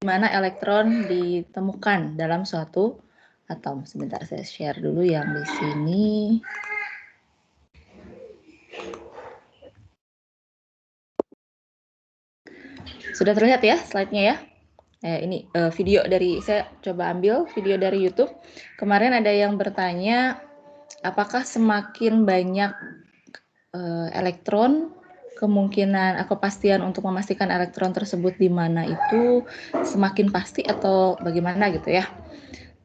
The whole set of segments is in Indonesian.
mana elektron ditemukan dalam suatu atom. Sebentar, saya share dulu yang di sini. Sudah terlihat ya slide-nya ya? Ini video dari, saya coba ambil video dari YouTube. Kemarin ada yang bertanya, apakah semakin banyak elektron, kemungkinan kepastian untuk memastikan elektron tersebut di mana itu semakin pasti atau bagaimana gitu ya.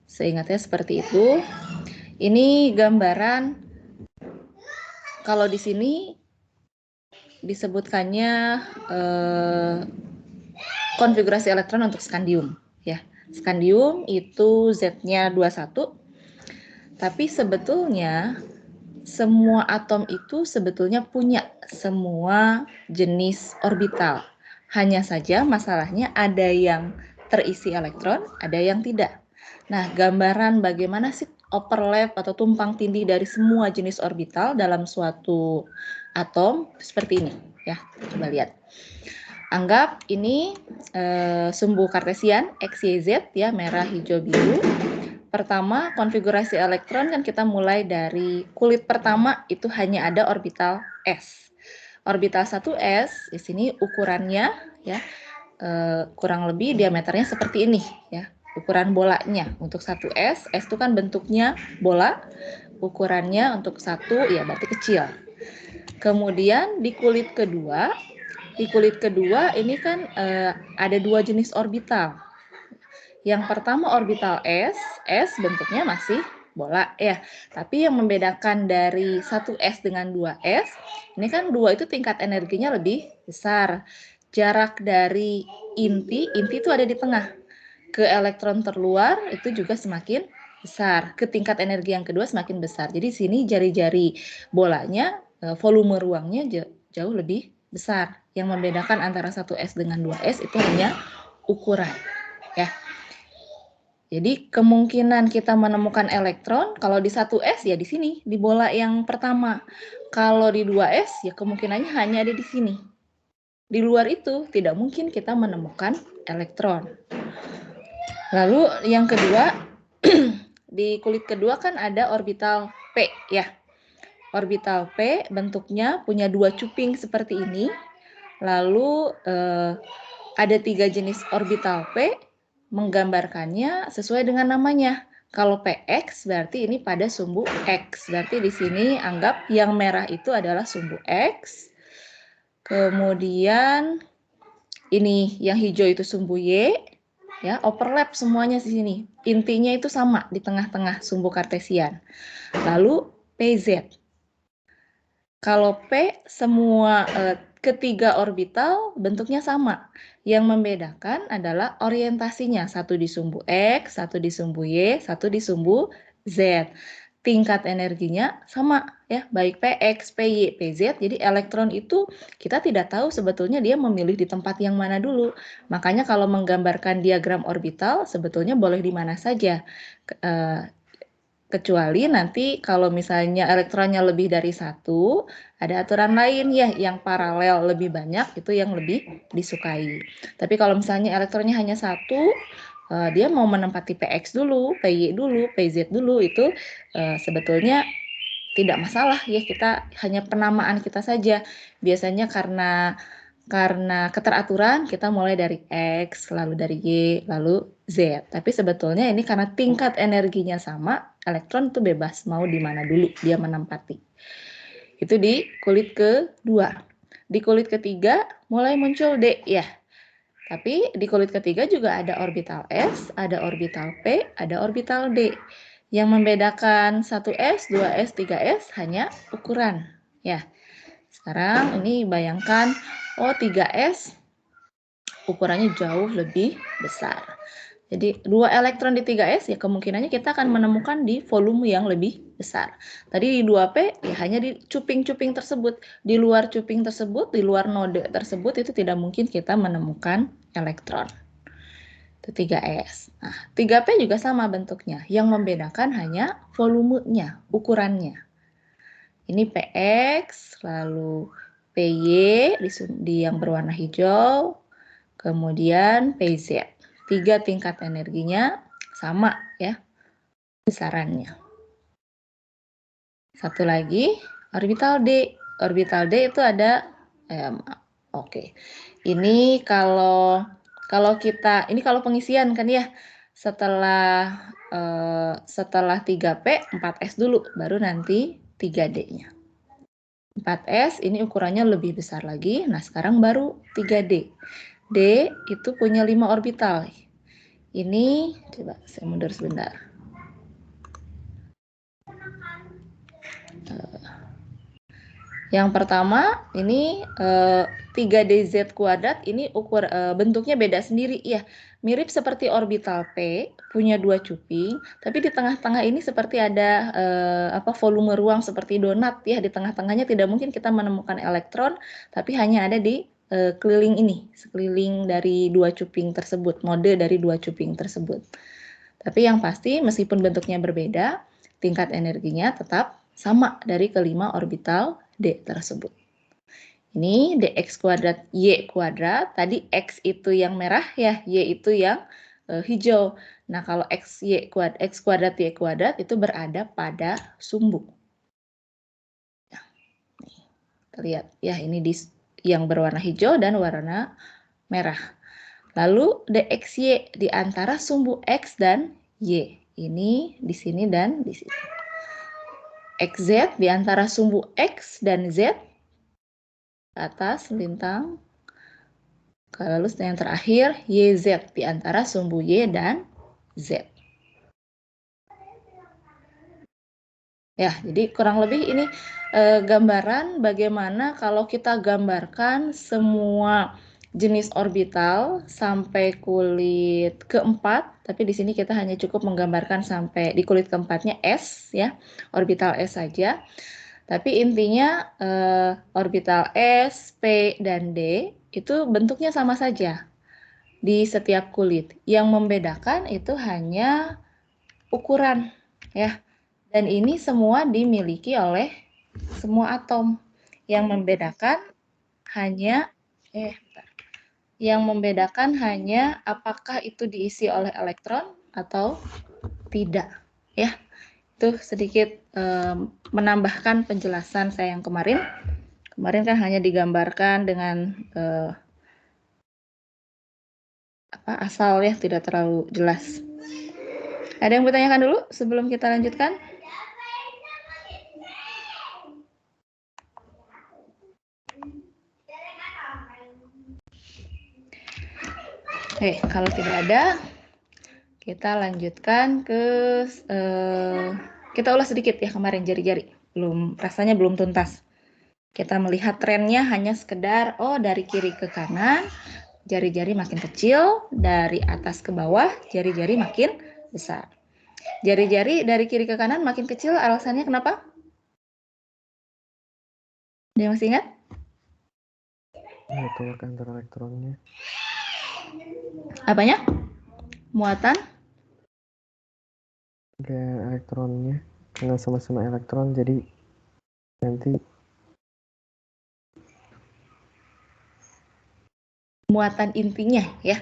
Seingatnya seperti itu. Ini gambaran, kalau di sini disebutkannya konfigurasi elektron untuk skandium ya. Skandium itu Z-nya 21. Tapi sebetulnya semua atom itu sebetulnya punya semua jenis orbital. Hanya saja masalahnya ada yang terisi elektron, ada yang tidak. Nah, gambaran bagaimana sih overlap atau tumpang tindih dari semua jenis orbital dalam suatu atom seperti ini ya. Coba lihat. Anggap ini sumbu kartesian X, Y, Z ya, merah, hijau, biru. Pertama, konfigurasi elektron kan kita mulai dari kulit pertama itu hanya ada orbital S. Orbital 1s di sini ukurannya ya kurang lebih diameternya seperti ini ya. Ukuran bolanya untuk 1s, S itu kan bentuknya bola, ukurannya untuk 1 ya berarti kecil. Kemudian di kulit kedua ini kan ada dua jenis orbital. Yang pertama orbital S bentuknya masih bola ya. Tapi yang membedakan dari 1s dengan 2s, ini kan 2 itu tingkat energinya lebih besar. Jarak dari inti itu ada di tengah. Ke elektron terluar itu juga semakin besar. Ke tingkat energi yang kedua semakin besar. Jadi sini jari-jari bolanya, volume ruangnya jauh lebih besar. Yang membedakan antara 1s dengan 2s itu hanya ukuran ya. Jadi kemungkinan kita menemukan elektron kalau di 1s ya di sini, di bola yang pertama. Kalau di 2s ya kemungkinannya hanya ada di sini. Di luar itu tidak mungkin kita menemukan elektron. Lalu yang kedua, di kulit kedua kan ada orbital P ya. Orbital P bentuknya punya dua cuping seperti ini. Lalu ada 3 jenis orbital P, menggambarkannya sesuai dengan namanya. Kalau PX berarti ini pada sumbu X. Berarti di sini anggap yang merah itu adalah sumbu X. Kemudian ini yang hijau itu sumbu Y. Ya, overlap semuanya di sini. Intinya itu sama di tengah-tengah sumbu kartesian. Lalu PZ. Kalau P semua ketiga orbital bentuknya sama. Yang membedakan adalah orientasinya. Satu di sumbu X, satu di sumbu Y, satu di sumbu Z. Tingkat energinya sama ya, baik PX, PY, PZ. Jadi elektron itu kita tidak tahu sebetulnya dia memilih di tempat yang mana dulu. Makanya kalau menggambarkan diagram orbital sebetulnya boleh di mana saja. Kecuali nanti kalau misalnya elektronnya lebih dari satu, ada aturan lain ya, yang paralel lebih banyak itu yang lebih disukai. Tapi kalau misalnya elektronnya hanya satu, dia mau menempati PX dulu, PY dulu, PZ dulu, itu sebetulnya tidak masalah ya, kita hanya penamaan kita saja. Biasanya karena keteraturan kita mulai dari X, lalu dari Y, lalu Z. Tapi sebetulnya ini karena tingkat energinya sama, elektron itu bebas mau di mana dulu dia menempati. Itu di kulit kedua. Di kulit ketiga mulai muncul D ya. Tapi di kulit ketiga juga ada orbital S, ada orbital P, ada orbital D. Yang membedakan 1s, 2s, 3s hanya ukuran ya. Sekarang ini bayangkan, 3s ukurannya jauh lebih besar. Jadi 2 elektron di 3s ya kemungkinannya kita akan menemukan di volume yang lebih besar. Tadi di 2p ya hanya di cuping-cuping tersebut. Di luar cuping tersebut, di luar node tersebut itu tidak mungkin kita menemukan elektron. Itu 3s. Nah, 3p juga sama bentuknya. Yang membedakan hanya volumenya, ukurannya. Ini PX, lalu PY di yang berwarna hijau, kemudian PZ. tiga tingkat energinya sama ya besarannya. Satu lagi, orbital D. Orbital D itu ada, oke. Ini kalau kita, ini kalau pengisian kan ya, setelah 3P, 4S dulu, baru nanti 3D-nya. 4S ini ukurannya lebih besar lagi, nah sekarang baru 3D. D itu punya 5 orbital. Ini, coba saya mundur sebentar. Yang pertama ini 3DZ kuadrat ini bentuknya beda sendiri ya. Mirip seperti orbital P, punya 2 cuping, tapi di tengah-tengah ini seperti ada volume ruang seperti donat ya. Di tengah-tengahnya tidak mungkin kita menemukan elektron, tapi hanya ada di keliling ini, sekeliling dari 2 cuping tersebut, mode dari 2 cuping tersebut. Tapi yang pasti meskipun bentuknya berbeda, tingkat energinya tetap sama dari kelima orbital D tersebut. Ini dx kuadrat y kuadrat, tadi x itu yang merah ya, y itu yang hijau. Nah kalau x kuadrat y kuadrat itu berada pada sumbu. Nah, nih, kita lihat ya, ini yang berwarna hijau dan warna merah. Lalu dxy di antara sumbu x dan y. Ini di sini dan di sini. XZ di antara sumbu X dan Z, ke atas lintang, lalu yang terakhir YZ di antara sumbu Y dan Z. Ya, jadi kurang lebih ini gambaran bagaimana kalau kita gambarkan semua jenis orbital sampai kulit keempat, tapi di sini kita hanya cukup menggambarkan sampai di kulit keempatnya S ya, orbital S saja. Tapi intinya orbital S, P, dan D itu bentuknya sama saja di setiap kulit. Yang membedakan itu hanya ukuran ya. Dan ini semua dimiliki oleh semua atom. Yang membedakan hanya apakah itu diisi oleh elektron atau tidak ya. Itu sedikit menambahkan penjelasan saya yang kemarin. Kemarin kan hanya digambarkan dengan asal ya, tidak terlalu jelas. Ada yang bertanyakan dulu sebelum kita lanjutkan? Oke, kalau tidak ada, kita lanjutkan ke kita ulas sedikit ya kemarin jari-jari. Rasanya belum tuntas. Kita melihat trennya hanya sekedar dari kiri ke kanan, jari-jari makin kecil, dari atas ke bawah, jari-jari makin besar. Jari-jari dari kiri ke kanan makin kecil, alasannya kenapa? Dia masih ingat? Network antar elektronnya. Apanya? Muatan? Ada elektronnya, karena sama-sama elektron, jadi nanti muatan intinya ya.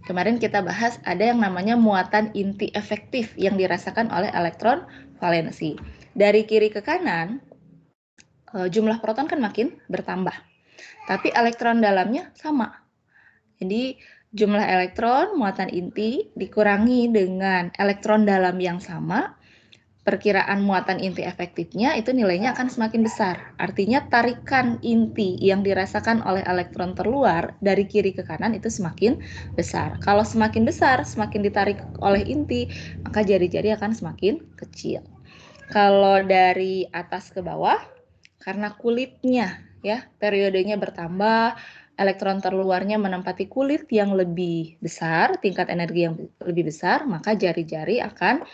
Kemarin kita bahas ada yang namanya muatan inti efektif yang dirasakan oleh elektron valensi. Dari kiri ke kanan, jumlah proton kan makin bertambah. Tapi elektron dalamnya sama. Jadi jumlah elektron muatan inti dikurangi dengan elektron dalam yang sama, perkiraan muatan inti efektifnya itu nilainya akan semakin besar. Artinya tarikan inti yang dirasakan oleh elektron terluar dari kiri ke kanan itu semakin besar. Kalau semakin besar, semakin ditarik oleh inti, maka jari-jari akan semakin kecil. Kalau dari atas ke bawah, karena kulitnya ya periodenya bertambah, elektron terluarnya menempati kulit yang lebih besar, tingkat energi yang lebih besar, maka jari-jari akan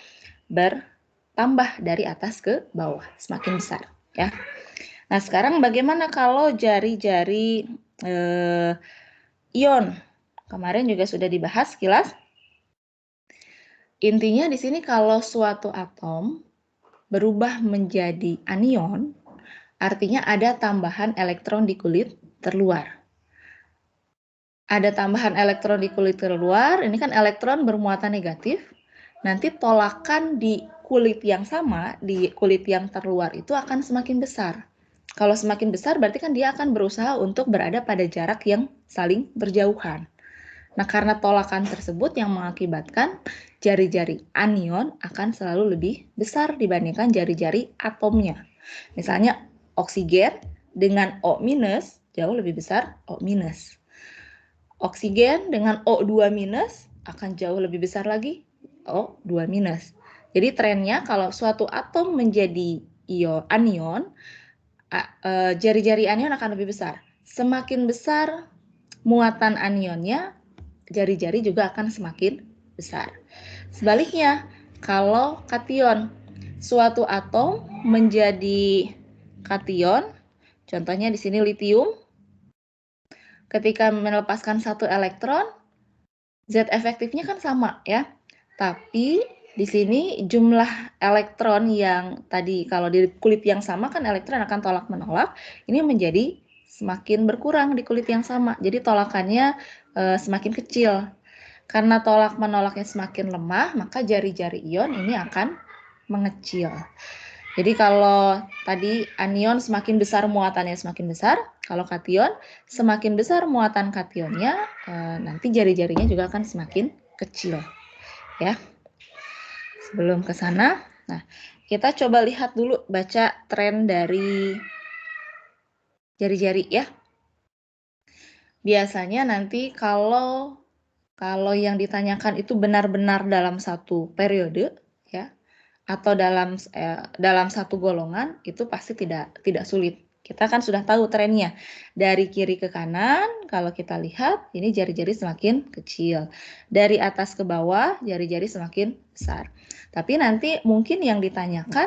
bertambah dari atas ke bawah, semakin besar ya. Nah, sekarang bagaimana kalau jari-jari ion? Kemarin juga sudah dibahas sekilas. Intinya di sini kalau suatu atom berubah menjadi anion, artinya ada tambahan elektron di kulit terluar. ada tambahan elektron di kulit terluar, ini kan elektron bermuatan negatif, nanti tolakan di kulit yang sama, di kulit yang terluar itu akan semakin besar. Kalau semakin besar berarti kan dia akan berusaha untuk berada pada jarak yang saling berjauhan. Nah, karena tolakan tersebut yang mengakibatkan jari-jari anion akan selalu lebih besar dibandingkan jari-jari atomnya. Misalnya oksigen dengan O- jauh lebih besar O-. Oksigen dengan O2- akan jauh lebih besar lagi O2-. Jadi trennya kalau suatu atom menjadi anion, jari-jari anion akan lebih besar. Semakin besar muatan anionnya, jari-jari juga akan semakin besar. Sebaliknya, kalau kation, suatu atom menjadi kation, contohnya di sini litium, ketika melepaskan satu elektron, Z efektifnya kan sama ya. Tapi di sini jumlah elektron yang tadi kalau di kulit yang sama kan elektron akan tolak menolak, ini menjadi semakin berkurang di kulit yang sama. Jadi tolakannya semakin kecil. Karena tolak menolaknya semakin lemah, maka jari-jari ion ini akan mengecil. Jadi kalau tadi anion semakin besar muatannya semakin besar, kalau kation semakin besar muatan kationnya, nanti jari-jarinya juga akan semakin kecil. Ya. Sebelum ke sana, nah kita coba lihat dulu baca tren dari jari-jari ya. Biasanya nanti kalau yang ditanyakan itu benar-benar dalam satu periode ya, atau dalam satu golongan, itu pasti tidak sulit. Kita kan sudah tahu trennya. Dari kiri ke kanan, kalau kita lihat, ini jari-jari semakin kecil. Dari atas ke bawah, jari-jari semakin besar. Tapi nanti mungkin yang ditanyakan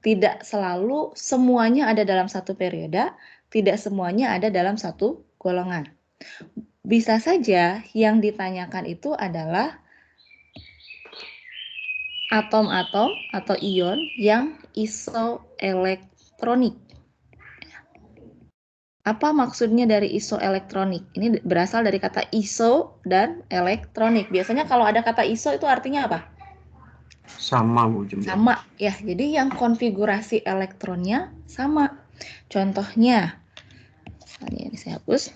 tidak selalu semuanya ada dalam satu periode, tidak semuanya ada dalam satu golongan. Bisa saja yang ditanyakan itu adalah atom-atom atau ion yang isoelektronik. Apa maksudnya dari isoelektronik? Ini berasal dari kata iso dan elektronik. Biasanya kalau ada kata iso itu artinya apa? Sama, Bu. Sama, ya. Jadi yang konfigurasi elektronnya sama. Contohnya, misalnya ini saya hapus.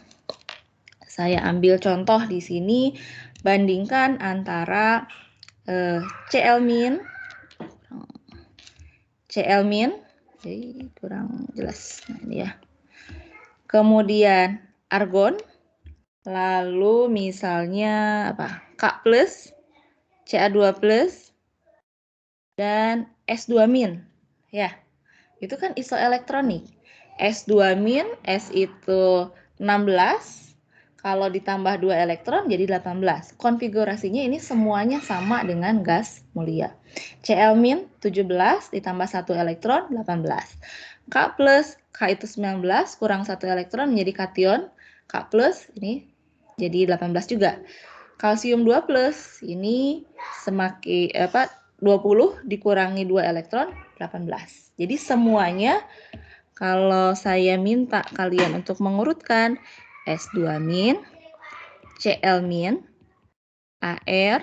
Saya ambil contoh di sini, bandingkan antara Cl-, jadi kurang jelas. Nah, ini ya. Kemudian argon, lalu misalnya apa? K+, Ca2+, dan S2-. Ya, itu kan isoelektronik. S2-, S itu 16, kalau ditambah 2 elektron jadi 18. Konfigurasinya ini semuanya sama dengan gas mulia. Cl- 17 ditambah 1 elektron 18. K+, K itu 19 kurang 1 elektron menjadi kation. K+ ini jadi 18 juga. Kalsium 2+, ini semakin 20 dikurangi 2 elektron 18. Jadi semuanya kalau saya minta kalian untuk mengurutkan S2-, Cl-, Ar,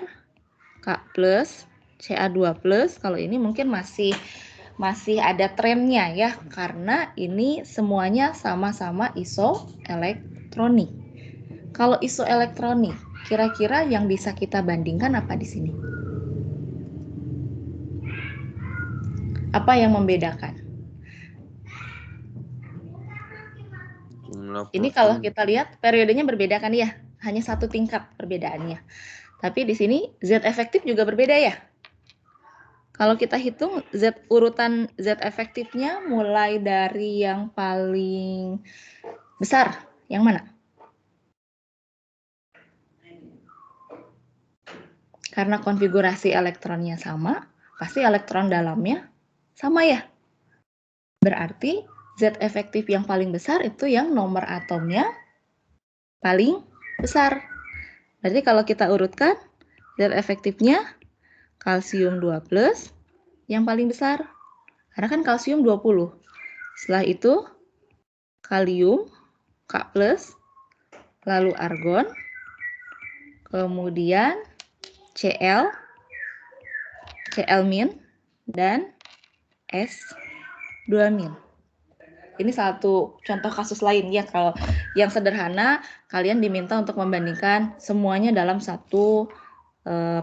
K+, Ca2+, kalau ini mungkin masih ada trennya ya, karena ini semuanya sama-sama isoelektronik. Kalau isoelektronik, kira-kira yang bisa kita bandingkan apa di sini? Apa yang membedakan? Ini kalau kita lihat periodenya berbeda kan ya, hanya satu tingkat perbedaannya. Tapi di sini Z efektif juga berbeda ya. Kalau kita hitung urutan Z efektifnya mulai dari yang paling besar, yang mana? Karena konfigurasi elektronnya sama, pasti elektron dalamnya sama ya. Berarti Z efektif yang paling besar itu yang nomor atomnya paling besar. Berarti kalau kita urutkan, Z efektifnya kalsium 2+, yang paling besar. Karena kan kalsium 20. Setelah itu, kalium, K+, lalu argon, kemudian Cl, Cl-, dan S2-. Ini satu contoh kasus lain ya. Kalau yang sederhana, kalian diminta untuk membandingkan semuanya dalam satu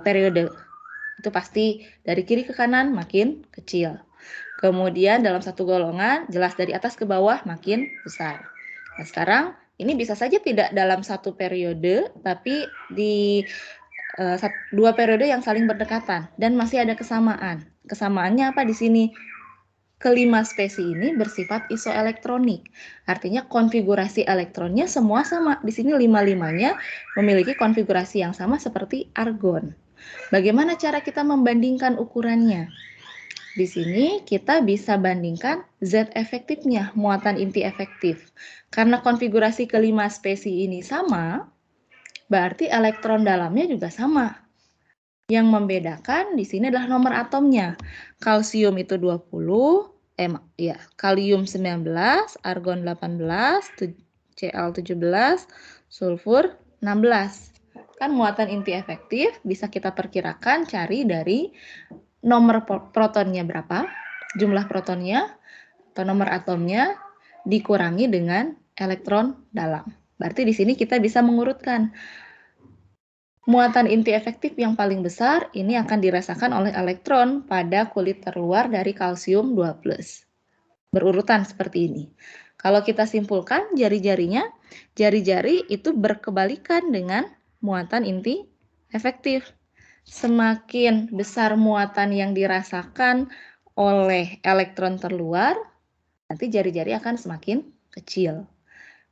periode. Itu pasti dari kiri ke kanan makin kecil. Kemudian dalam satu golongan, jelas dari atas ke bawah makin besar. Nah, sekarang ini bisa saja tidak dalam satu periode, tapi di dua periode yang saling berdekatan dan masih ada kesamaan. Kesamaannya apa di sini? Kelima spesies ini bersifat isoelektronik. Artinya konfigurasi elektronnya semua sama. Di sini 5-5-nya memiliki konfigurasi yang sama seperti argon. Bagaimana cara kita membandingkan ukurannya? Di sini kita bisa bandingkan Z efektifnya, muatan inti efektif. Karena konfigurasi kelima spesies ini sama, berarti elektron dalamnya juga sama. Yang membedakan di sini adalah nomor atomnya. Kalsium itu 20, kalium 19, argon 18, Cl 17, sulfur 16. Kan muatan inti efektif bisa kita perkirakan cari dari nomor protonnya berapa, jumlah protonnya, atau nomor atomnya dikurangi dengan elektron dalam. Berarti di sini kita bisa mengurutkan. Muatan inti efektif yang paling besar ini akan dirasakan oleh elektron pada kulit terluar dari kalsium 2+. Berurutan seperti ini. Kalau kita simpulkan jari-jarinya, jari-jari itu berkebalikan dengan muatan inti efektif. Semakin besar muatan yang dirasakan oleh elektron terluar, nanti jari-jari akan semakin kecil.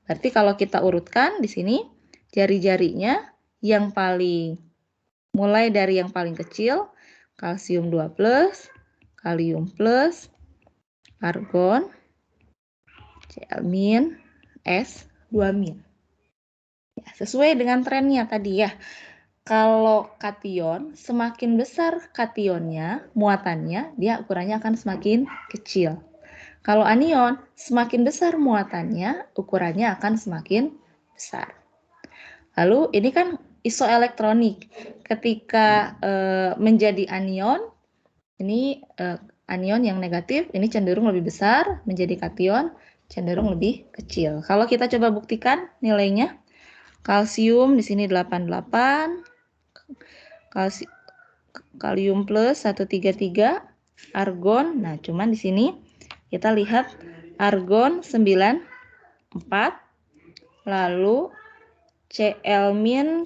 Berarti kalau kita urutkan di sini, jari-jarinya yang paling, mulai dari yang paling kecil, kalsium 2+, kalium+, argon, Cl-, S2-. Ya, sesuai dengan trennya tadi ya. Kalau kation, semakin besar kationnya, muatannya, dia ukurannya akan semakin kecil. Kalau anion, semakin besar muatannya, ukurannya akan semakin besar. Lalu ini kan isoelektronik. Ketika menjadi anion, ini anion yang negatif, ini cenderung lebih besar, menjadi kation cenderung lebih kecil. Kalau kita coba buktikan nilainya, kalsium di sini 88, kalium plus 133, argon, nah cuman di sini kita lihat argon 94, lalu Cl- 181,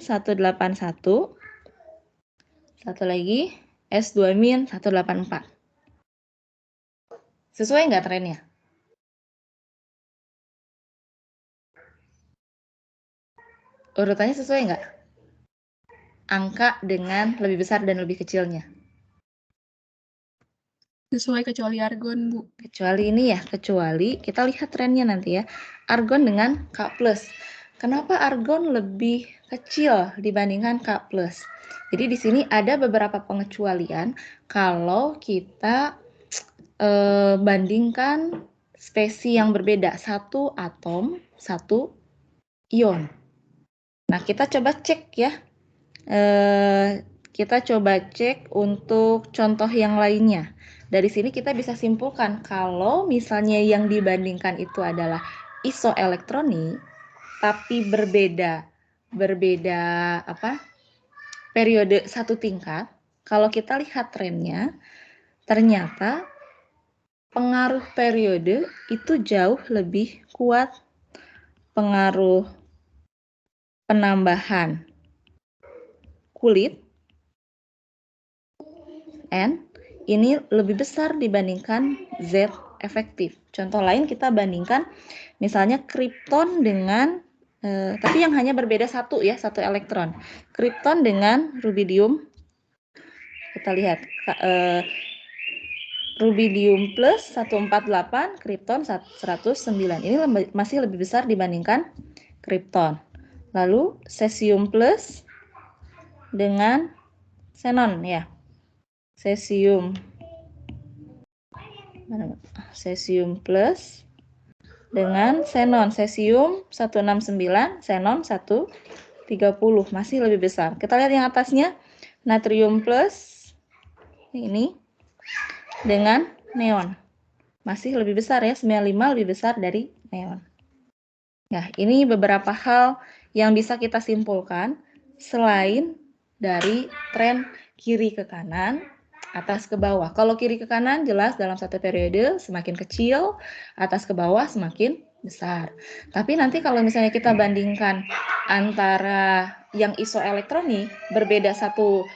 satu lagi S2- 184. Sesuai nggak trennya? Urutannya sesuai nggak? Angka dengan lebih besar dan lebih kecilnya. Sesuai kecuali argon, Bu. Kecuali ini ya, kecuali kita lihat trennya nanti ya. Argon dengan K+. Kenapa argon lebih kecil dibandingkan K+? Jadi di sini ada beberapa pengecualian kalau kita bandingkan spesies yang berbeda, satu atom, satu ion. Nah, kita coba cek ya. Kita coba cek untuk contoh yang lainnya. Dari sini kita bisa simpulkan kalau misalnya yang dibandingkan itu adalah isoelektronik, tapi berbeda periode satu tingkat. Kalau kita lihat trennya, ternyata pengaruh periode itu jauh lebih kuat. Pengaruh penambahan kulit N ini lebih besar dibandingkan Z efektif. Contoh lain kita bandingkan misalnya kripton dengan tapi yang hanya berbeda satu elektron. Kripton dengan rubidium. Kita lihat rubidium plus 148, kripton 109. Ini masih lebih besar dibandingkan kripton. Lalu cesium plus dengan xenon ya. Cesium plus dengan xenon, cesium 169, xenon 1 30, masih lebih besar. Kita lihat yang atasnya, natrium plus ini dengan neon. Masih lebih besar ya, 95 lebih besar dari neon. Nah, ini beberapa hal yang bisa kita simpulkan selain dari tren kiri ke kanan, atas ke bawah. Kalau kiri ke kanan jelas dalam satu periode semakin kecil, atas ke bawah semakin besar. Tapi nanti kalau misalnya kita bandingkan antara yang isoelektronik berbeda satu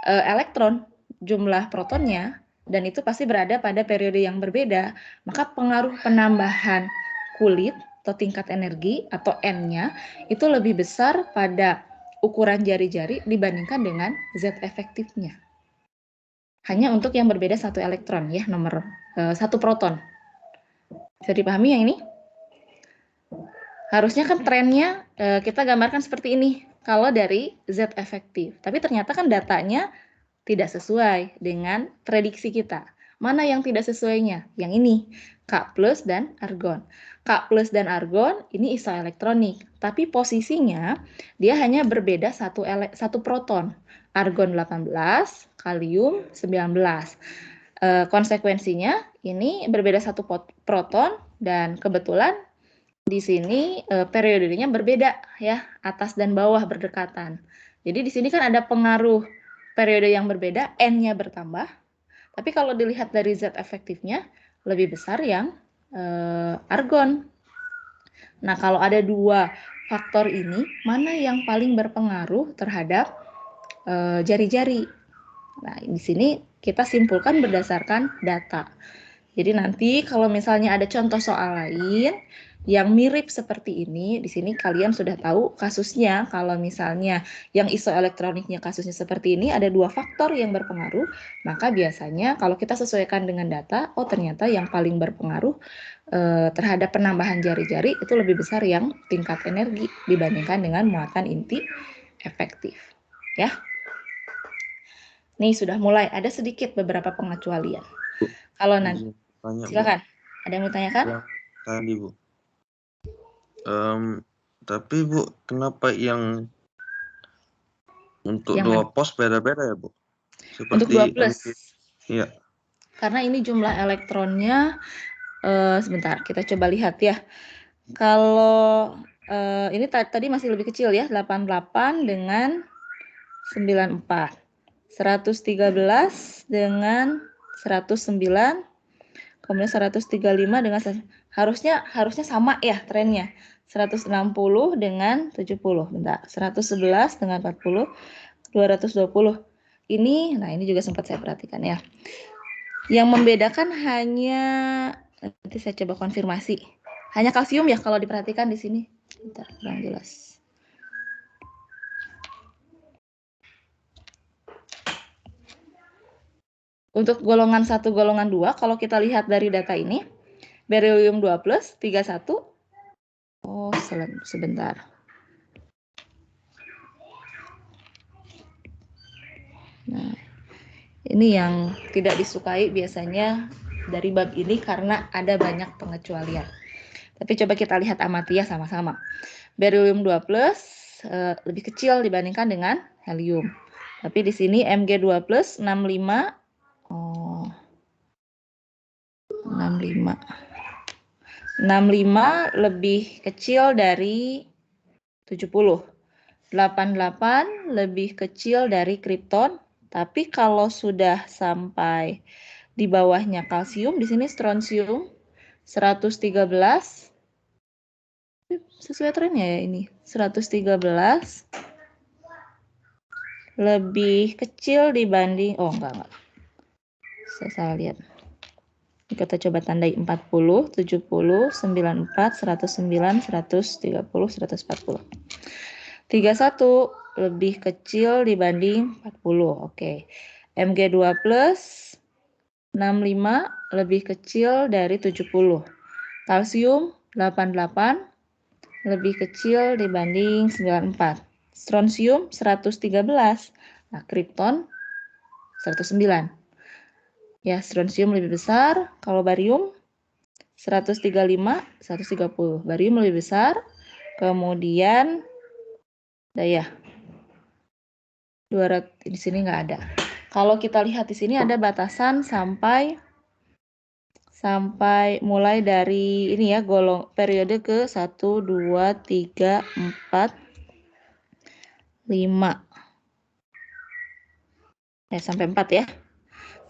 elektron jumlah protonnya, dan itu pasti berada pada periode yang berbeda, maka pengaruh penambahan kulit atau tingkat energi atau N-nya itu lebih besar pada ukuran jari-jari dibandingkan dengan Z efektifnya. Hanya untuk yang berbeda satu elektron ya, nomor satu proton. Bisa dipahami yang ini? Harusnya kan trennya kita gambarkan seperti ini kalau dari Z efektif. Tapi ternyata kan datanya tidak sesuai dengan prediksi kita. Mana yang tidak sesuainya? Yang ini, K plus dan argon. K plus dan argon ini isoelektronik, tapi posisinya dia hanya berbeda satu proton. Argon 18, kalium 19. Konsekuensinya ini berbeda satu proton dan kebetulan di sini periodenya berbeda ya, atas dan bawah berdekatan. Jadi di sini kan ada pengaruh periode yang berbeda, N-nya bertambah. Tapi kalau dilihat dari Z efektifnya, lebih besar yang argon. Nah, kalau ada dua faktor ini, mana yang paling berpengaruh terhadap jari-jari? Nah, di sini kita simpulkan berdasarkan data. Jadi nanti kalau misalnya ada contoh soal lain yang mirip seperti ini, di sini kalian sudah tahu kasusnya. Kalau misalnya yang isoelektroniknya kasusnya seperti ini, ada dua faktor yang berpengaruh, maka biasanya kalau kita sesuaikan dengan data, oh ternyata yang paling berpengaruh terhadap penambahan jari-jari itu lebih besar yang tingkat energi dibandingkan dengan muatan inti efektif. Ya. Nih sudah mulai ada sedikit beberapa pengecualian. Kalau nanti, silakan. Ada yang mau tanyakan? Yang tadi Bu. Tapi Bu, kenapa yang untuk Yang dua mana? pos beda-beda ya Bu? Seperti Untuk 2 plus. Iya. Karena ini jumlah elektronnya, sebentar kita coba lihat ya. Kalau ini tadi masih lebih kecil ya, 88 dengan 94. 113 dengan 109, kemudian 135 dengan harusnya sama ya trennya. 160 dengan 70. Bentar. 111 dengan 40, 220. Nah ini juga sempat saya perhatikan ya. Yang membedakan hanya, nanti saya coba konfirmasi. Hanya kalsium ya kalau diperhatikan di sini. Bentar, kurang jelas. Untuk golongan 1, golongan 2, kalau kita lihat dari data ini, beryllium 2 plus, 31. Oh, sebentar. Nah, ini yang tidak disukai biasanya dari bab ini karena ada banyak pengecualian. Tapi coba kita lihat amati ya sama-sama. Beryllium 2 plus lebih kecil dibandingkan dengan helium. Tapi di sini Mg2 plus 65. Oh, 65 lebih kecil dari 70. 88 lebih kecil dari kripton. Tapi kalau sudah sampai di bawahnya kalsium, di sini strontium 113. Sesuai trennya ya ini. 113 lebih kecil dibanding, oh enggak. Saya salah lihat. Kita coba tandai 40, 70, 94, 109, 130, 140. 31 lebih kecil dibanding 40. Oke. Mg2 plus 65 lebih kecil dari 70. Kalsium 88 lebih kecil dibanding 94. Strontium 113. Nah, kripton 109. Ya, strontium lebih besar. Kalau barium 135, 130. Barium lebih besar. Kemudian Udah ya. 200 di sini nggak ada. Kalau kita lihat di sini ada batasan sampai mulai dari ini ya, periode ke 1, 2, 3, 4, 5. Sampai 4 ya.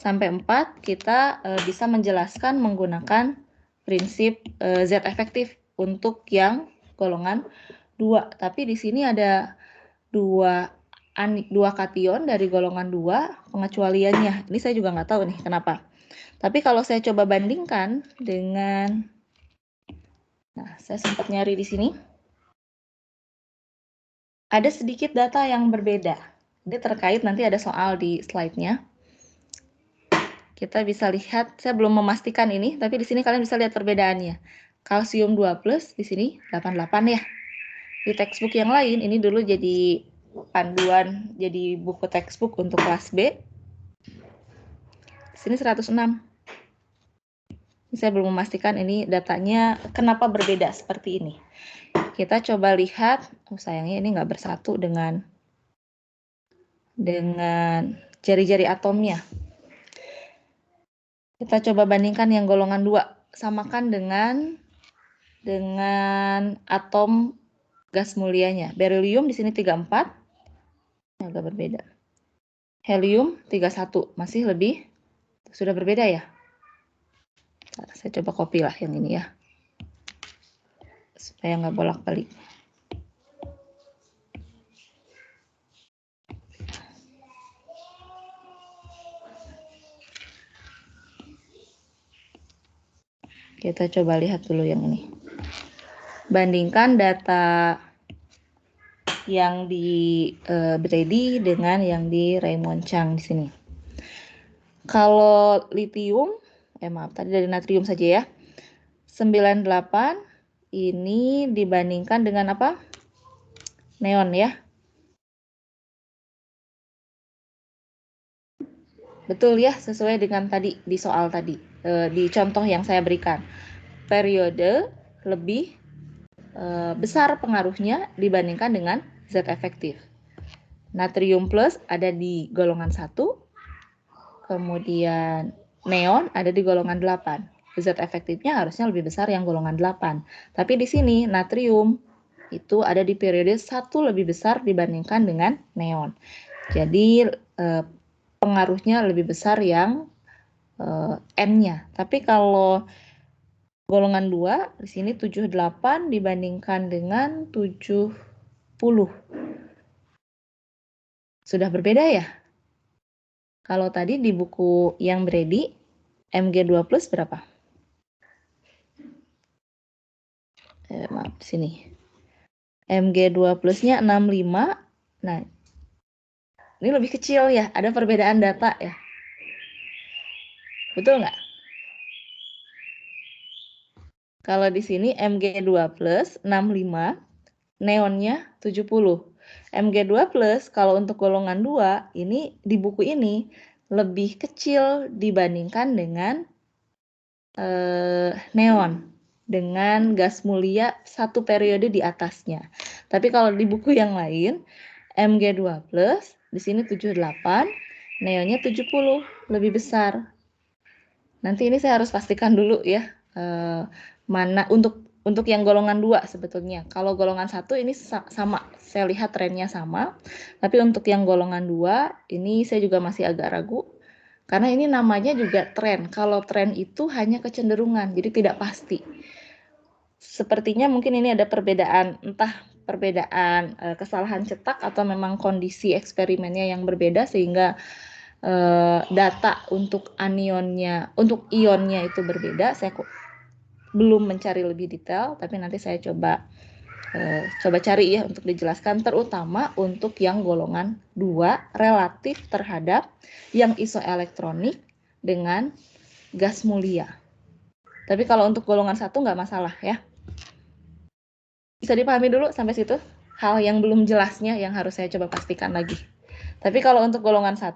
Sampai 4 kita bisa menjelaskan menggunakan prinsip Z efektif untuk yang golongan 2. Tapi di sini ada dua kation dari golongan 2 pengecualiannya. Ini saya juga nggak tahu nih kenapa. Tapi kalau saya coba bandingkan dengan, nah saya sempat nyari di sini, ada sedikit data yang berbeda. Ini terkait, nanti ada soal di slide-nya. Kita bisa lihat, saya belum memastikan ini, tapi di sini kalian bisa lihat perbedaannya. Kalsium 2+, di sini 88 ya. Di textbook yang lain, ini dulu jadi panduan, jadi buku textbook untuk kelas B. Di sini 106. Saya belum memastikan ini datanya kenapa berbeda seperti ini. Kita coba lihat, sayangnya ini nggak bersatu dengan jari-jari atomnya. Kita coba bandingkan yang golongan 2, samakan dengan atom gas mulianya. Berilium di sini 34, agak berbeda. Helium 31, masih lebih, sudah berbeda ya. Nah, saya coba copy lah yang ini ya, supaya nggak bolak-balik. Kita coba lihat dulu yang ini. Bandingkan data yang di Brady dengan yang di Raymond Chang di sini. Kalau lithium, maaf tadi dari natrium saja ya. 98 ini dibandingkan dengan apa? Neon ya. Betul ya, sesuai dengan tadi di soal tadi, di contoh yang saya berikan. Periode lebih besar pengaruhnya dibandingkan dengan Z efektif. Natrium plus ada di golongan 1, kemudian neon ada di golongan 8. Z efektifnya harusnya lebih besar yang golongan 8. Tapi di sini natrium itu ada di periode 1 lebih besar dibandingkan dengan neon. Jadi pengaruhnya lebih besar yang N-nya. Tapi kalau golongan 2 di sini 78 dibandingkan dengan 70. Sudah berbeda ya? Kalau tadi di buku yang Brady, Mg2 plus berapa? Maaf, sini. Mg2 plusnya 65. Nah, ini lebih kecil ya, ada perbedaan data ya. Betul nggak? Kalau di sini Mg2 plus 65, neonnya 70. Mg2 plus kalau untuk golongan 2, ini di buku ini lebih kecil dibandingkan dengan neon. Dengan gas mulia 1 periode di atasnya. Tapi kalau di buku yang lain, Mg2 plus di sini 78, neonnya 70, lebih besar. Nanti ini saya harus pastikan dulu ya, mana untuk yang golongan 2 sebetulnya. Kalau golongan 1 ini sama, saya lihat trennya sama. Tapi untuk yang golongan 2, ini saya juga masih agak ragu. Karena ini namanya juga tren. Kalau tren itu hanya kecenderungan, jadi tidak pasti. Sepertinya mungkin ini ada perbedaan, entah perbedaan kesalahan cetak atau memang kondisi eksperimennya yang berbeda sehingga data untuk anionnya, untuk ionnya itu berbeda. Saya belum mencari lebih detail, tapi nanti saya coba cari ya untuk dijelaskan, terutama untuk yang golongan 2 relatif terhadap yang isoelektronik dengan gas mulia. Tapi kalau untuk golongan 1 nggak masalah ya. Bisa dipahami dulu sampai situ? Hal yang belum jelasnya yang harus saya coba pastikan lagi. Tapi kalau untuk golongan 1,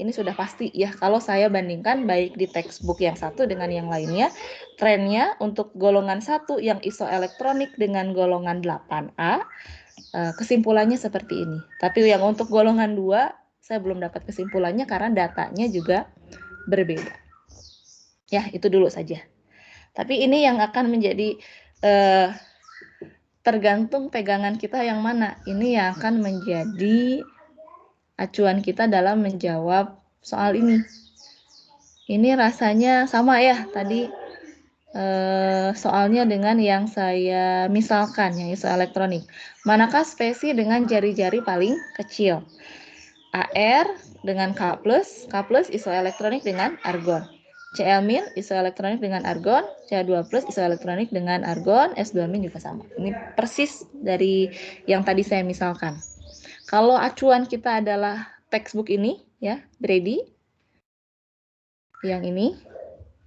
ini sudah pasti ya, kalau saya bandingkan baik di textbook yang 1 dengan yang lainnya, trennya untuk golongan 1 yang isoelektronik dengan golongan 8A, kesimpulannya seperti ini. Tapi yang untuk golongan 2, saya belum dapat kesimpulannya karena datanya juga berbeda. Ya, itu dulu saja. Tapi ini yang akan menjadi tergantung pegangan kita yang mana. Ini yang akan menjadi acuan kita dalam menjawab soal ini. Ini rasanya sama ya tadi soalnya dengan yang saya misalkan, yang isoelektronik. Manakah spesi dengan jari-jari paling kecil? AR dengan K+, isoelektronik dengan argon. Cl- isoelektronik dengan argon, Ca2+ isoelektronik dengan argon, S2- juga sama. Ini persis dari yang tadi saya misalkan. Kalau acuan kita adalah textbook ini, ya, Brady, yang ini,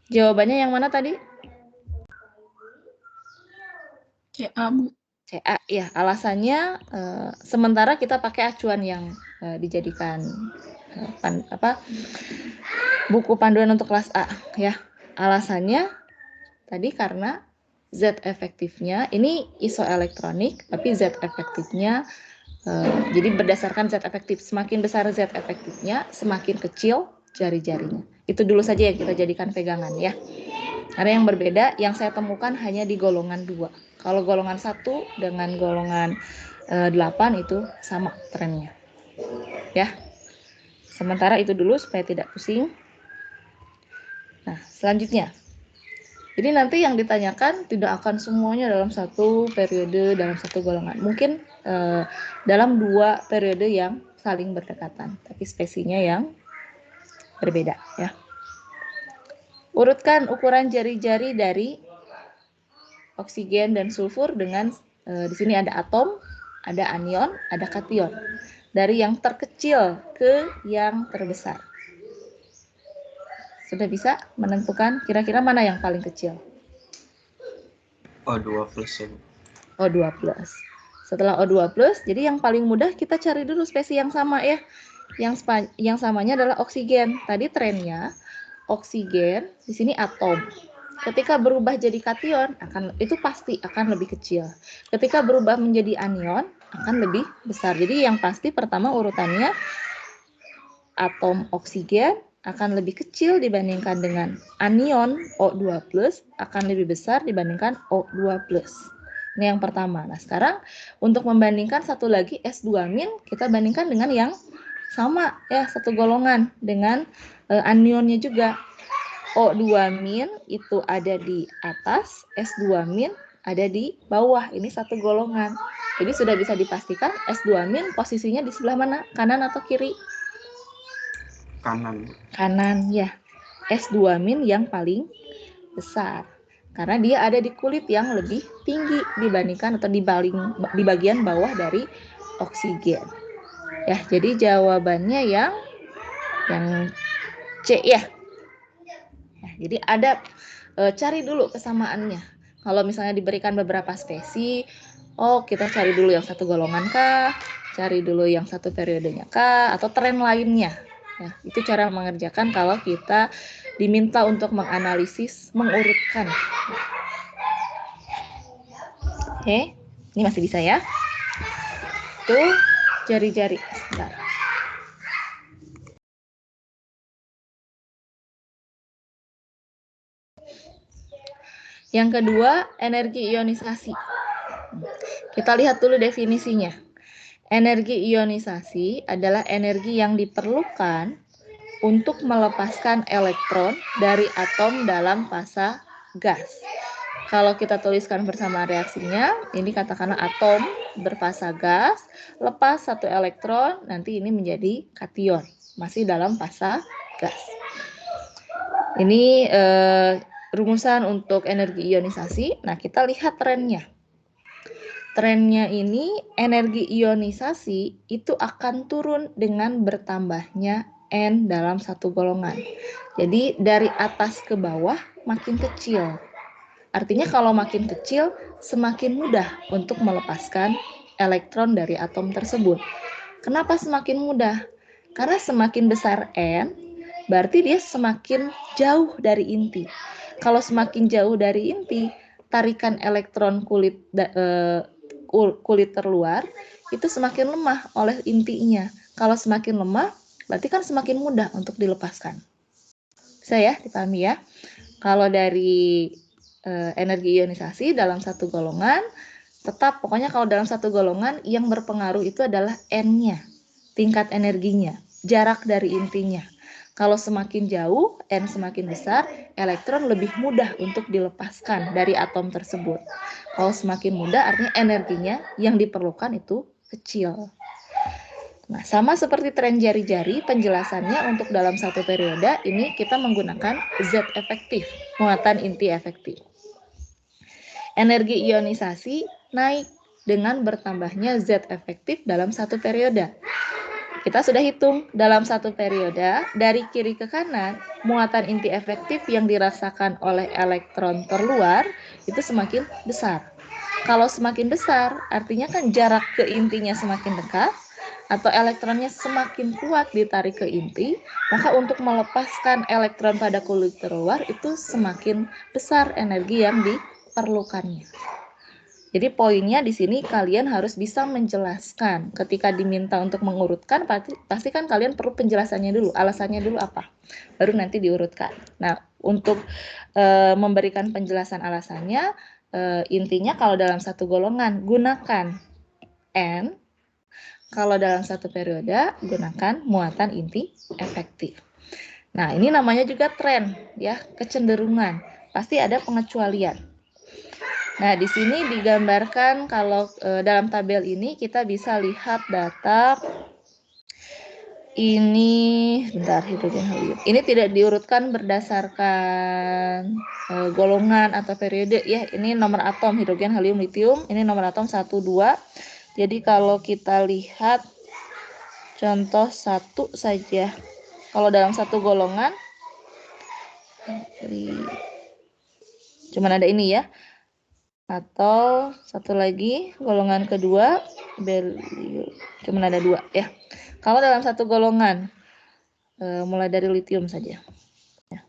jawabannya yang mana tadi? CA, Bu. CA, ya. Alasannya sementara kita pakai acuan yang dijadikan buku panduan untuk kelas A, ya. Alasannya tadi karena Z efektifnya ini isoelektronik, tapi Z efektifnya jadi berdasarkan Z efektif, semakin besar Z efektifnya, semakin kecil jari-jarinya. Itu dulu saja yang kita jadikan pegangan, ya. Karena yang berbeda yang saya temukan hanya di golongan 2. Kalau golongan 1 dengan golongan 8 itu sama trennya. Ya. Sementara itu dulu supaya tidak pusing. Nah, selanjutnya. Jadi nanti yang ditanyakan tidak akan semuanya dalam satu periode, dalam satu golongan. Mungkin dalam 2 periode yang saling berdekatan, tapi spesinya yang berbeda, ya. Urutkan ukuran jari-jari dari oksigen dan sulfur dengan di sini ada atom, ada anion, ada kation. Dari yang terkecil ke yang terbesar. Sudah bisa menentukan kira-kira mana yang paling kecil? O2 plus ya, Bu. O2+. Setelah O2+, jadi yang paling mudah kita cari dulu spesi yang sama ya. Yang samanya adalah oksigen. Tadi trennya oksigen, di sini atom. Ketika berubah jadi kation, itu pasti akan lebih kecil. Ketika berubah menjadi anion, akan lebih besar. Jadi yang pasti pertama urutannya atom oksigen akan lebih kecil dibandingkan dengan anion O2+, akan lebih besar dibandingkan O2+. Ini yang pertama. Nah, sekarang untuk membandingkan satu lagi S2-, kita bandingkan dengan yang sama ya, satu golongan dengan anionnya juga. O2- itu ada di atas, S2- ada di bawah. Ini satu golongan. Jadi sudah bisa dipastikan S2- posisinya di sebelah mana? Kanan atau kiri? Kanan. Kanan ya. S2- yang paling besar. Karena dia ada di kulit yang lebih tinggi dibandingkan atau di bagian bawah dari oksigen. Ya, jadi jawabannya yang C ya. Nah, jadi ada cari dulu kesamaannya. Kalau misalnya diberikan beberapa spesi, kita cari dulu yang satu golongan kah, cari dulu yang satu periodenya kah, atau tren lainnya. Ya, itu cara mengerjakan kalau kita diminta untuk menganalisis, mengurutkan. Oke, ini masih bisa ya. Tuh, jari-jari. Sebentar. Yang kedua, energi ionisasi. Kita lihat dulu definisinya. Energi ionisasi adalah energi yang diperlukan untuk melepaskan elektron dari atom dalam fasa gas. Kalau kita tuliskan bersama reaksinya, ini katakanlah atom berfasa gas, lepas satu elektron, nanti ini menjadi kation, masih dalam fasa gas. Ini rumusan untuk energi ionisasi. Nah, kita lihat trennya. Trennya ini energi ionisasi itu akan turun dengan bertambahnya N dalam satu golongan. Jadi dari atas ke bawah makin kecil. Artinya kalau makin kecil semakin mudah untuk melepaskan elektron dari atom tersebut. Kenapa semakin mudah? Karena semakin besar N berarti dia semakin jauh dari inti. Kalau semakin jauh dari inti, tarikan elektron kulit kulit terluar itu semakin lemah oleh intinya. Kalau semakin lemah, berarti kan semakin mudah untuk dilepaskan. Bisa ya dipahami ya? Kalau dari energi ionisasi dalam satu golongan, tetap pokoknya kalau dalam satu golongan yang berpengaruh itu adalah N-nya, tingkat energinya, jarak dari intinya. Kalau semakin jauh, N semakin besar, elektron lebih mudah untuk dilepaskan dari atom tersebut. Kalau semakin mudah, artinya energinya yang diperlukan itu kecil. Nah, sama seperti tren jari-jari, penjelasannya untuk dalam satu periode, ini kita menggunakan Z efektif, muatan inti efektif. Energi ionisasi naik dengan bertambahnya Z efektif dalam satu periode. Kita sudah hitung dalam satu periode, dari kiri ke kanan, muatan inti efektif yang dirasakan oleh elektron terluar itu semakin besar. Kalau semakin besar, artinya kan jarak ke intinya semakin dekat, atau elektronnya semakin kuat ditarik ke inti, maka untuk melepaskan elektron pada kulit terluar itu semakin besar energi yang diperlukannya. Jadi poinnya di sini kalian harus bisa menjelaskan. Ketika diminta untuk mengurutkan, pasti kan kalian perlu penjelasannya dulu, alasannya dulu apa, baru nanti diurutkan. Nah, untuk memberikan penjelasan alasannya, intinya kalau dalam satu golongan gunakan N, kalau dalam satu periode gunakan muatan inti efektif. Nah, ini namanya juga tren, ya, kecenderungan. Pasti ada pengecualian. Nah, di sini digambarkan kalau dalam tabel ini kita bisa lihat data ini, bentar, hidrogen helium. Ini tidak diurutkan berdasarkan golongan atau periode ya. Ini nomor atom hidrogen helium litium, ini nomor atom 1 2. Jadi kalau kita lihat contoh 1 saja. Kalau dalam satu golongan cuman ada ini ya. Atau satu lagi golongan kedua cuma ada 2 ya. Kalau dalam satu golongan mulai dari litium saja ya,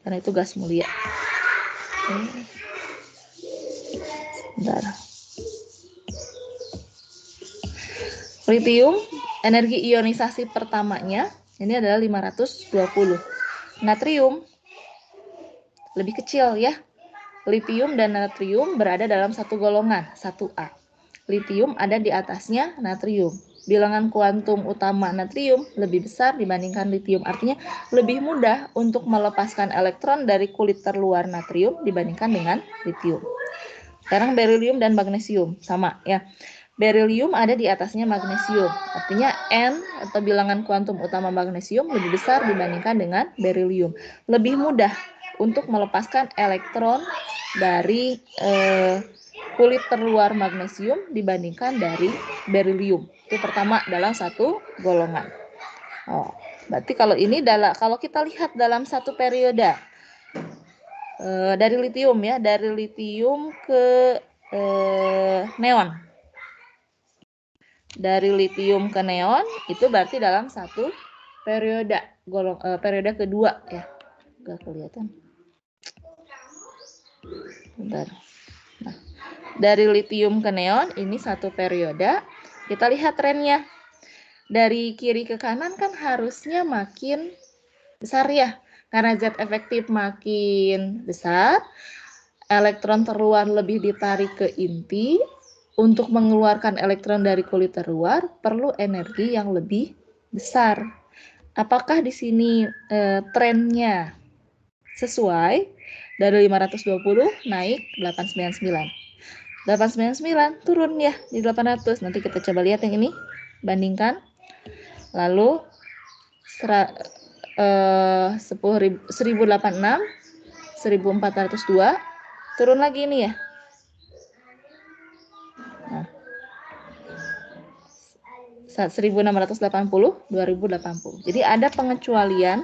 karena itu gas mulia. Bentar. Litium energi ionisasi pertamanya ini adalah 520. Natrium lebih kecil ya. Litium dan natrium berada dalam satu golongan, 1A. Litium ada di atasnya natrium. Bilangan kuantum utama natrium lebih besar dibandingkan litium. Artinya lebih mudah untuk melepaskan elektron dari kulit terluar natrium dibandingkan dengan litium. Sekarang berilium dan magnesium, sama ya. Berilium ada di atasnya magnesium. Artinya N atau bilangan kuantum utama magnesium lebih besar dibandingkan dengan berilium. Lebih mudah untuk melepaskan elektron dari kulit terluar magnesium dibandingkan dari berilium. Itu pertama dalam satu golongan. Oh, berarti kalau ini kalau kita lihat dalam satu periode dari litium ya, dari litium ke neon. Dari litium ke neon itu berarti dalam satu periode periode kedua ya. Enggak kelihatan. Bentar. Nah, dari litium ke neon ini satu periode. Kita lihat trennya. Dari kiri ke kanan kan harusnya makin besar ya. Karena Z efektif makin besar, elektron terluar lebih ditarik ke inti. Untuk mengeluarkan elektron dari kulit terluar perlu energi yang lebih besar. Apakah di sini trennya sesuai? Dari 520 naik 899. 899 turun ya di 800. Nanti kita coba lihat yang ini, bandingkan. Lalu 1086, 1402 turun lagi ini ya. Nah, 1680, 2080. Jadi ada pengecualian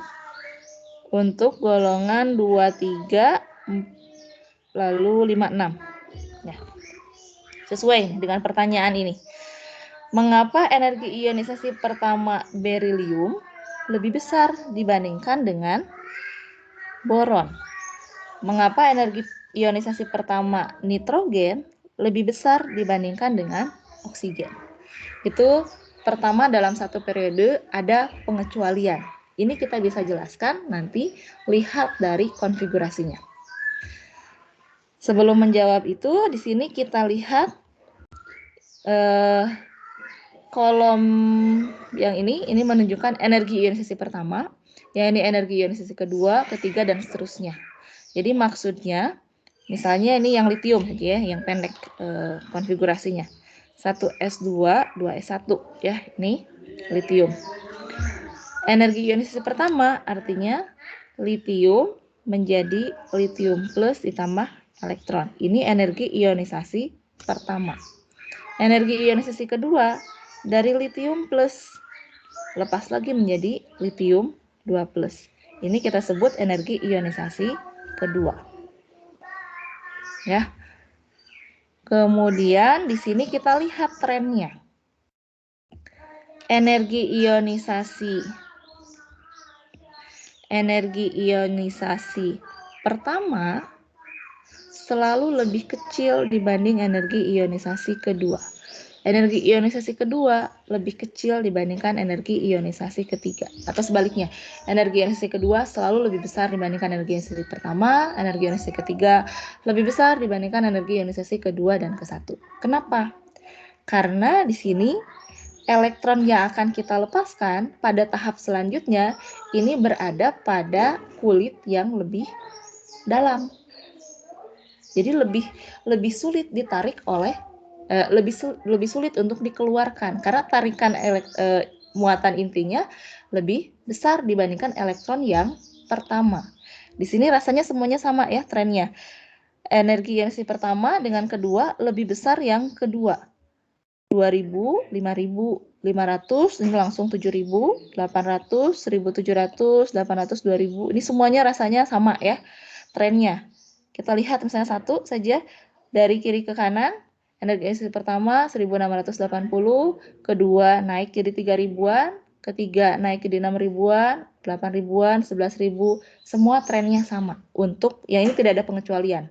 untuk golongan 23 lalu 56. Ya. Sesuai dengan pertanyaan ini. Mengapa energi ionisasi pertama berilium lebih besar dibandingkan dengan boron? Mengapa energi ionisasi pertama nitrogen lebih besar dibandingkan dengan oksigen. Itu pertama dalam satu periode ada pengecualian. Ini kita bisa jelaskan nanti lihat dari konfigurasinya. Sebelum menjawab itu, di sini kita lihat kolom yang ini menunjukkan energi ionisasi pertama, yang ini energi ionisasi kedua, ketiga, dan seterusnya. Jadi maksudnya, misalnya ini yang litium saja ya, yang pendek konfigurasinya. 1s2, 2s1 ya, ini litium. Energi ionisasi pertama artinya litium menjadi litium plus ditambah elektron. Ini energi ionisasi pertama. Energi ionisasi kedua dari litium plus lepas lagi menjadi litium 2 plus. Ini kita sebut energi ionisasi kedua. Ya. Kemudian di sini kita lihat trennya. Energi ionisasi pertama selalu lebih kecil dibanding energi ionisasi kedua. Energi ionisasi kedua lebih kecil dibandingkan energi ionisasi ketiga. Atau sebaliknya, energi ionisasi kedua selalu lebih besar dibandingkan energi ionisasi pertama, energi ionisasi ketiga lebih besar dibandingkan energi ionisasi kedua dan ke-1. Kenapa? Karena di sini elektron yang akan kita lepaskan pada tahap selanjutnya ini berada pada kulit yang lebih dalam. Jadi lebih sulit ditarik oleh lebih sulit untuk dikeluarkan karena tarikan muatan intinya lebih besar dibandingkan elektron yang pertama. Di sini rasanya semuanya sama ya trennya. Energi ionisasi pertama dengan kedua lebih besar yang kedua. 2000, 5000, 500, ini langsung 7000, 800, 1700, 800, 2000. Ini semuanya rasanya sama ya trennya. Kita lihat misalnya satu saja dari kiri ke kanan. Energi ionisasi pertama 1680, kedua naik jadi 3000-an, ketiga naik jadi 6000-an, 8000-an, 11000, semua trennya sama. Untuk yang ini tidak ada pengecualian.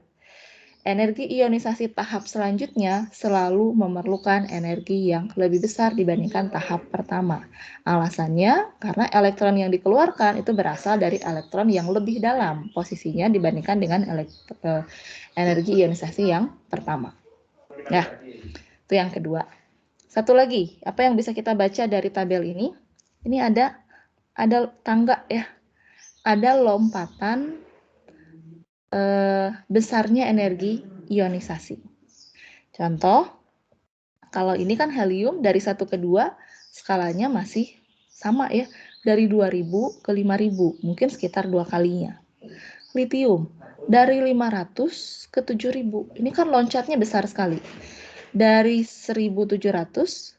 Energi ionisasi tahap selanjutnya selalu memerlukan energi yang lebih besar dibandingkan tahap pertama. Alasannya karena elektron yang dikeluarkan itu berasal dari elektron yang lebih dalam posisinya dibandingkan dengan energi ionisasi yang pertama. Nah, itu yang kedua. Satu lagi, apa yang bisa kita baca dari tabel ini? Ini ada tangga ya, ada lompatan besarnya energi ionisasi. Contoh, kalau ini kan helium dari 1 ke 2 skalanya masih sama ya, dari 2000 ke 5000, mungkin sekitar 2 kalinya. Litium dari 500 ke 7000, ini kan loncatnya besar sekali. Dari 1700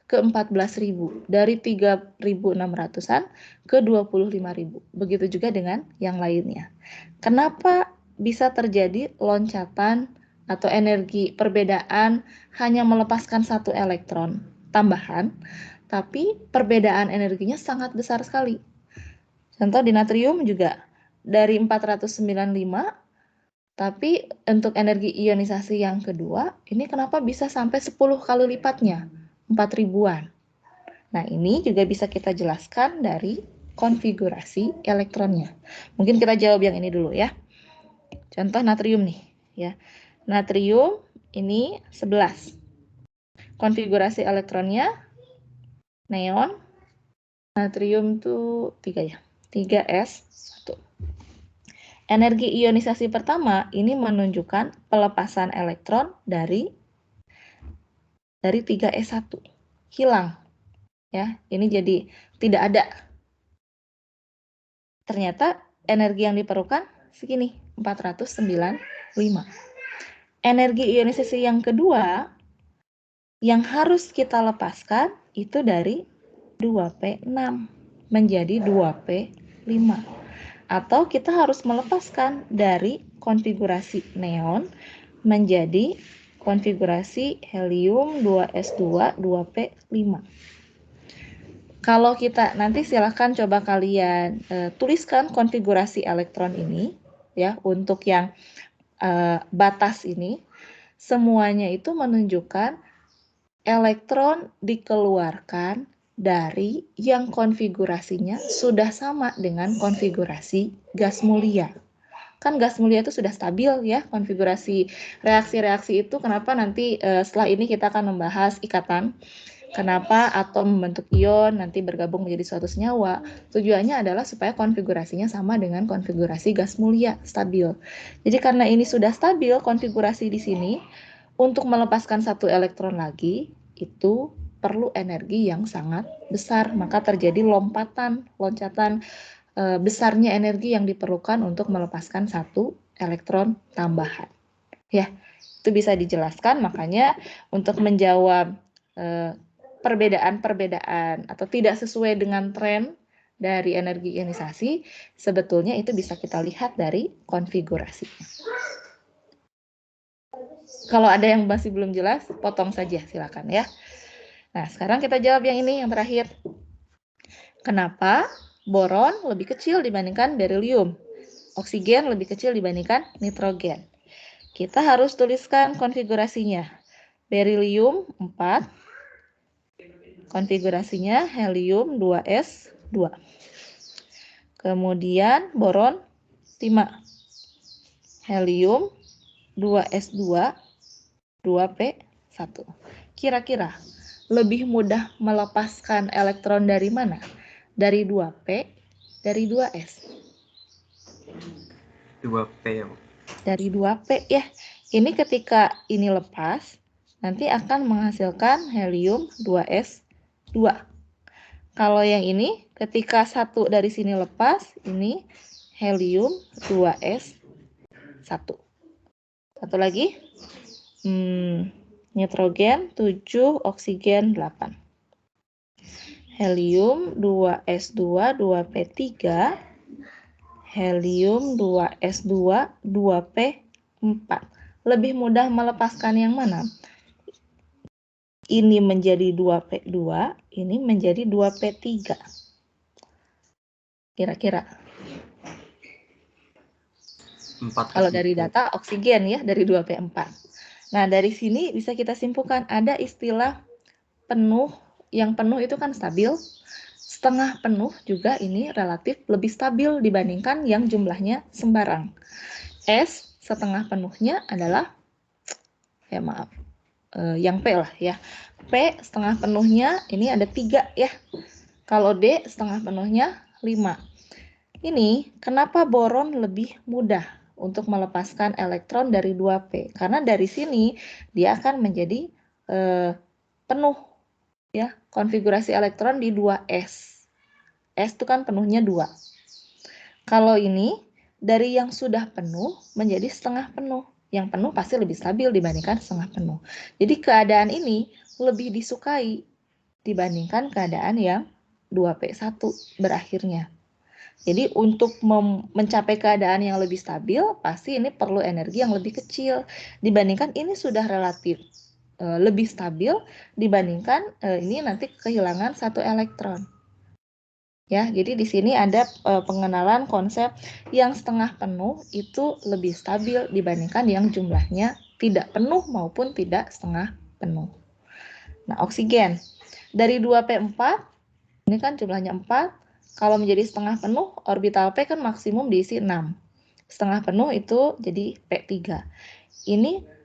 ke 14000, dari 3600-an ke 25000. Begitu juga dengan yang lainnya. Kenapa bisa terjadi loncatan atau energi perbedaan hanya melepaskan satu elektron tambahan, tapi perbedaan energinya sangat besar sekali. Contoh di natrium juga dari 495, tapi untuk energi ionisasi yang kedua, ini kenapa bisa sampai 10 kali lipatnya, 4000-an. Nah, ini juga bisa kita jelaskan dari konfigurasi elektronnya. Mungkin kita jawab yang ini dulu ya. Contoh natrium nih, ya. Natrium ini 11. Konfigurasi elektronnya neon. Natrium tuh 3 ya. 3s1. Energi ionisasi pertama ini menunjukkan pelepasan elektron dari 3s1. Hilang. Ya, ini jadi tidak ada. Ternyata energi yang diperlukan segini, 495. Energi ionisasi yang kedua yang harus kita lepaskan itu dari 2p6 menjadi 2p5. Atau kita harus melepaskan dari konfigurasi neon menjadi konfigurasi helium 2s2 2p5. Kalau kita nanti silahkan coba kalian tuliskan konfigurasi elektron ini ya untuk yang batas ini. semuanya itu menunjukkan elektron dikeluarkan dari yang konfigurasinya sudah sama dengan konfigurasi gas mulia. Kan gas mulia itu sudah stabil ya, konfigurasi reaksi-reaksi itu. Kenapa nanti setelah ini kita akan membahas ikatan, kenapa atom membentuk ion nanti bergabung menjadi suatu senyawa. Tujuannya adalah supaya konfigurasinya sama dengan konfigurasi gas mulia, stabil. Jadi karena ini sudah stabil konfigurasi di sini, untuk melepaskan satu elektron lagi itu perlu energi yang sangat besar, maka terjadi loncatan besarnya energi yang diperlukan untuk melepaskan satu elektron tambahan. Ya, itu bisa dijelaskan. Makanya untuk menjawab perbedaan-perbedaan atau tidak sesuai dengan tren dari energi ionisasi, sebetulnya itu bisa kita lihat dari konfigurasinya. Kalau ada yang masih belum jelas, potong saja silakan ya. Nah, sekarang kita jawab yang ini, yang terakhir. Kenapa boron lebih kecil dibandingkan berilium? Oksigen lebih kecil dibandingkan nitrogen. Kita harus tuliskan konfigurasinya. Berilium 4, konfigurasinya helium 2s2. Kemudian boron 5, helium 2s2, 2p1. Kira-kira lebih mudah melepaskan elektron dari mana? Dari 2p, dari 2s? 2P ya, Bu. Dari 2p ya. Ini ketika ini lepas, nanti akan menghasilkan helium 2s2. Kalau yang ini, ketika satu dari sini lepas, ini helium 2s1. Satu lagi, nitrogen 7, oksigen 8. Helium 2s2, 2p3, helium 2s2, 2p4. Lebih mudah melepaskan yang mana? Ini menjadi 2p2, ini menjadi 2p3. Kira-kira. Kalau dari data oksigen ya, dari 2p4. Nah, dari sini bisa kita simpulkan ada istilah penuh. Yang penuh itu kan stabil. Setengah penuh juga ini relatif lebih stabil dibandingkan yang jumlahnya sembarang. S setengah penuhnya adalah, yang P lah ya. P setengah penuhnya ini ada 3 ya. Kalau D setengah penuhnya 5. Ini kenapa boron lebih mudah untuk melepaskan elektron dari 2p? Karena dari sini dia akan menjadi penuh ya, konfigurasi elektron di 2s. S itu kan penuhnya 2. Kalau ini dari yang sudah penuh menjadi setengah penuh. Yang penuh pasti lebih stabil dibandingkan setengah penuh. Jadi keadaan ini lebih disukai dibandingkan keadaan yang 2p1 berakhirnya. Jadi untuk mencapai keadaan yang lebih stabil, pasti ini perlu energi yang lebih kecil dibandingkan ini sudah relatif lebih stabil dibandingkan ini nanti kehilangan satu elektron. Ya, jadi di sini ada pengenalan konsep yang setengah penuh itu lebih stabil dibandingkan yang jumlahnya tidak penuh maupun tidak setengah penuh. Nah, oksigen dari 2p4 ini kan jumlahnya 4. Kalau menjadi setengah penuh, orbital P kan maksimum diisi 6. Setengah penuh itu jadi P3. Ini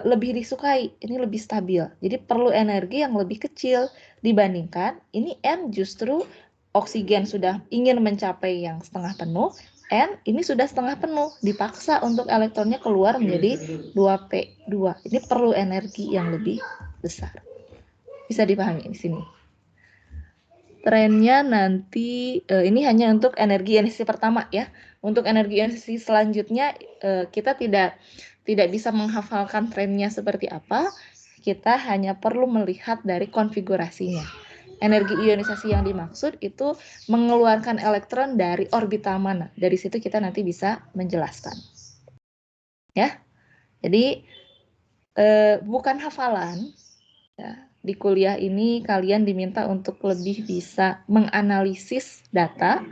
lebih disukai, ini lebih stabil. Jadi perlu energi yang lebih kecil dibandingkan ini N justru oksigen sudah ingin mencapai yang setengah penuh, N ini sudah setengah penuh, dipaksa untuk elektronnya keluar menjadi 2P2. Ini perlu energi yang lebih besar. Bisa dipahami di sini. Trennya nanti ini hanya untuk energi ionisasi pertama ya. Untuk energi ionisasi selanjutnya kita tidak bisa menghafalkan trennya seperti apa. Kita hanya perlu melihat dari konfigurasinya. Energi ionisasi yang dimaksud itu mengeluarkan elektron dari orbital mana. Dari situ kita nanti bisa menjelaskan. Ya. Jadi bukan hafalan ya. Di kuliah ini kalian diminta untuk lebih bisa menganalisis data.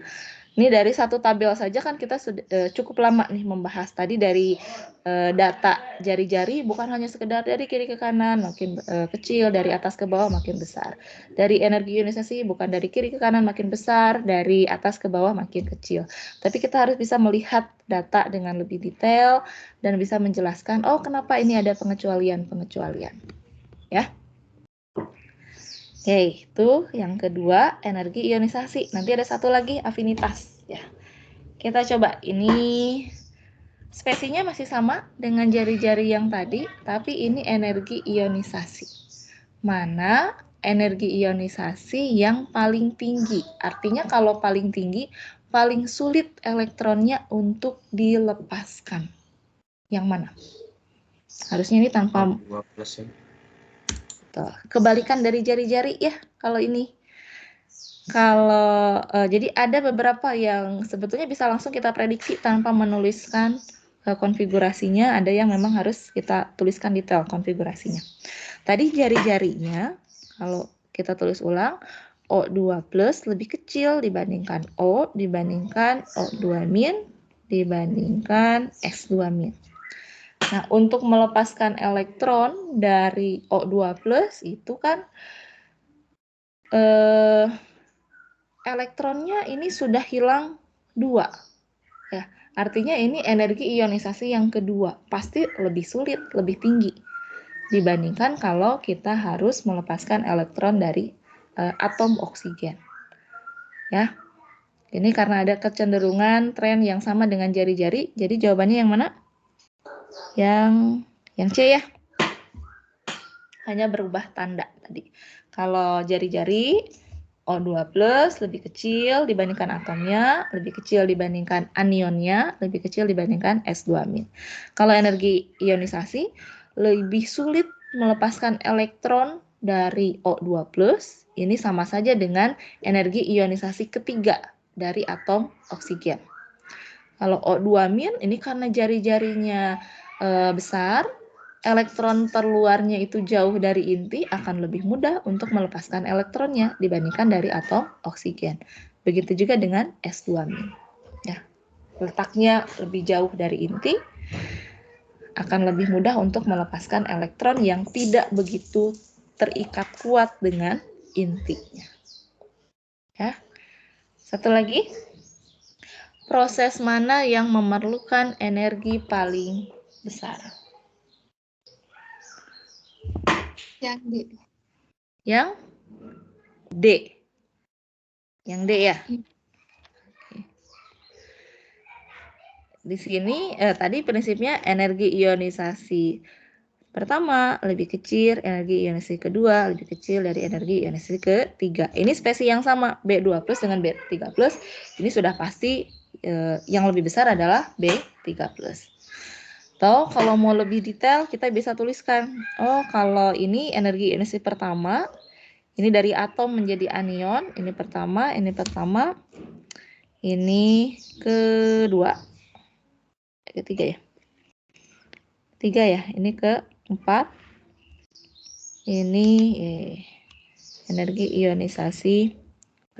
Ini dari satu tabel saja kan kita sudah cukup lama nih membahas tadi dari data jari-jari, bukan hanya sekedar dari kiri ke kanan makin kecil, dari atas ke bawah makin besar. Dari energi ionisasi bukan dari kiri ke kanan makin besar, dari atas ke bawah makin kecil. Tapi kita harus bisa melihat data dengan lebih detail dan bisa menjelaskan, oh kenapa ini ada pengecualian-pengecualian. Ya. Oke, itu yang kedua, energi ionisasi. Nanti ada satu lagi, afinitas. Ya, kita coba. Ini spesinya masih sama dengan jari-jari yang tadi, tapi ini energi ionisasi. Mana energi ionisasi yang paling tinggi? Artinya kalau paling tinggi, paling sulit elektronnya untuk dilepaskan. Yang mana? Harusnya ini tanpa... 2+ ya. Kebalikan dari jari-jari ya kalau ini. Kalau jadi ada beberapa yang sebetulnya bisa langsung kita prediksi tanpa menuliskan konfigurasinya, ada yang memang harus kita tuliskan detail konfigurasinya. Tadi jari-jarinya kalau kita tulis ulang, O2+ lebih kecil dibandingkan O, dibandingkan O2- dibandingkan S2-. Nah, untuk melepaskan elektron dari O2+ itu kan elektronnya ini sudah hilang 2. Ya, artinya ini energi ionisasi yang kedua. Pasti lebih sulit, lebih tinggi dibandingkan kalau kita harus melepaskan elektron dari atom oksigen. Ya. Ini karena ada kecenderungan tren yang sama dengan jari-jari, jadi jawabannya yang mana? Yang C ya. Hanya berubah tanda tadi. Kalau jari-jari O2+ lebih kecil dibandingkan atomnya, lebih kecil dibandingkan anionnya, lebih kecil dibandingkan S2-. Kalau energi ionisasi lebih sulit melepaskan elektron dari O2+, ini sama saja dengan energi ionisasi ketiga dari atom oksigen. Kalau O2- ini karena jari-jarinya besar, elektron terluarnya itu jauh dari inti, akan lebih mudah untuk melepaskan elektronnya dibandingkan dari atom oksigen. Begitu juga dengan S2-. Ya, letaknya lebih jauh dari inti, akan lebih mudah untuk melepaskan elektron yang tidak begitu terikat kuat dengan intinya. Ya. Satu lagi, proses mana yang memerlukan energi paling besar? Yang D. Yang D. Yang D ya. Di sini tadi prinsipnya energi ionisasi pertama lebih kecil, energi ionisasi kedua lebih kecil dari energi ionisasi ketiga. Ini spesi yang sama, B2+ dengan B3+. Ini sudah pasti yang lebih besar adalah B3+. Atau kalau mau lebih detail kita bisa tuliskan, oh kalau ini energi ionisasi pertama, ini dari atom menjadi anion, ini pertama, ini kedua, ketiga ya. Tiga ya, ini keempat. Ini energi ionisasi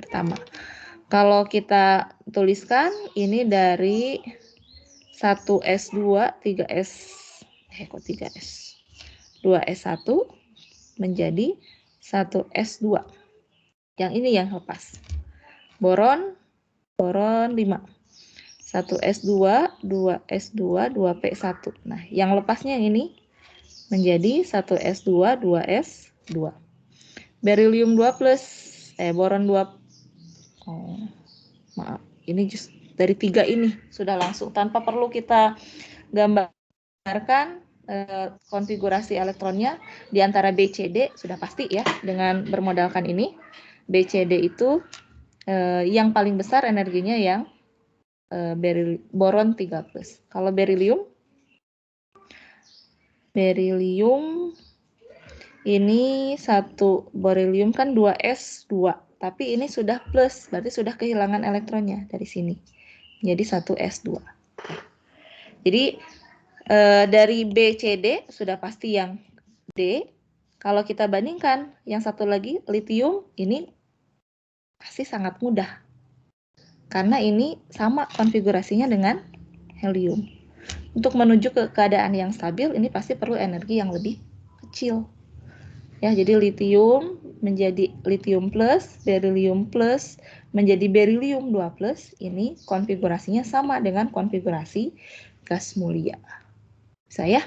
pertama. Kalau kita tuliskan ini dari 1s2, 3s, 3s, 2s1 menjadi 1s2. Yang ini yang lepas. Boron 5. 1s2, 2s2, 2p1. Nah, yang lepasnya yang ini menjadi 1s2, 2s2. Berilium 2+, boron 2. Oh, maaf. Ini just dari 3 ini sudah langsung tanpa perlu kita gambarkan konfigurasi elektronnya di antara B, C, D sudah pasti ya dengan bermodalkan ini. B, C, D itu yang paling besar energinya yang boron 3+. Kalau berilium ini satu berilium kan 2s2, tapi ini sudah plus, berarti sudah kehilangan elektronnya dari sini. Jadi 1s2. Jadi dari B, C, D sudah pasti yang D. Kalau kita bandingkan yang satu lagi, litium, ini pasti sangat mudah. karena ini sama konfigurasinya dengan helium. Untuk menuju ke keadaan yang stabil, ini pasti perlu energi yang lebih kecil. Ya, jadi litium menjadi litium plus, berilium plus, menjadi berilium 2+, ini konfigurasinya sama dengan konfigurasi gas mulia. Bisa ya?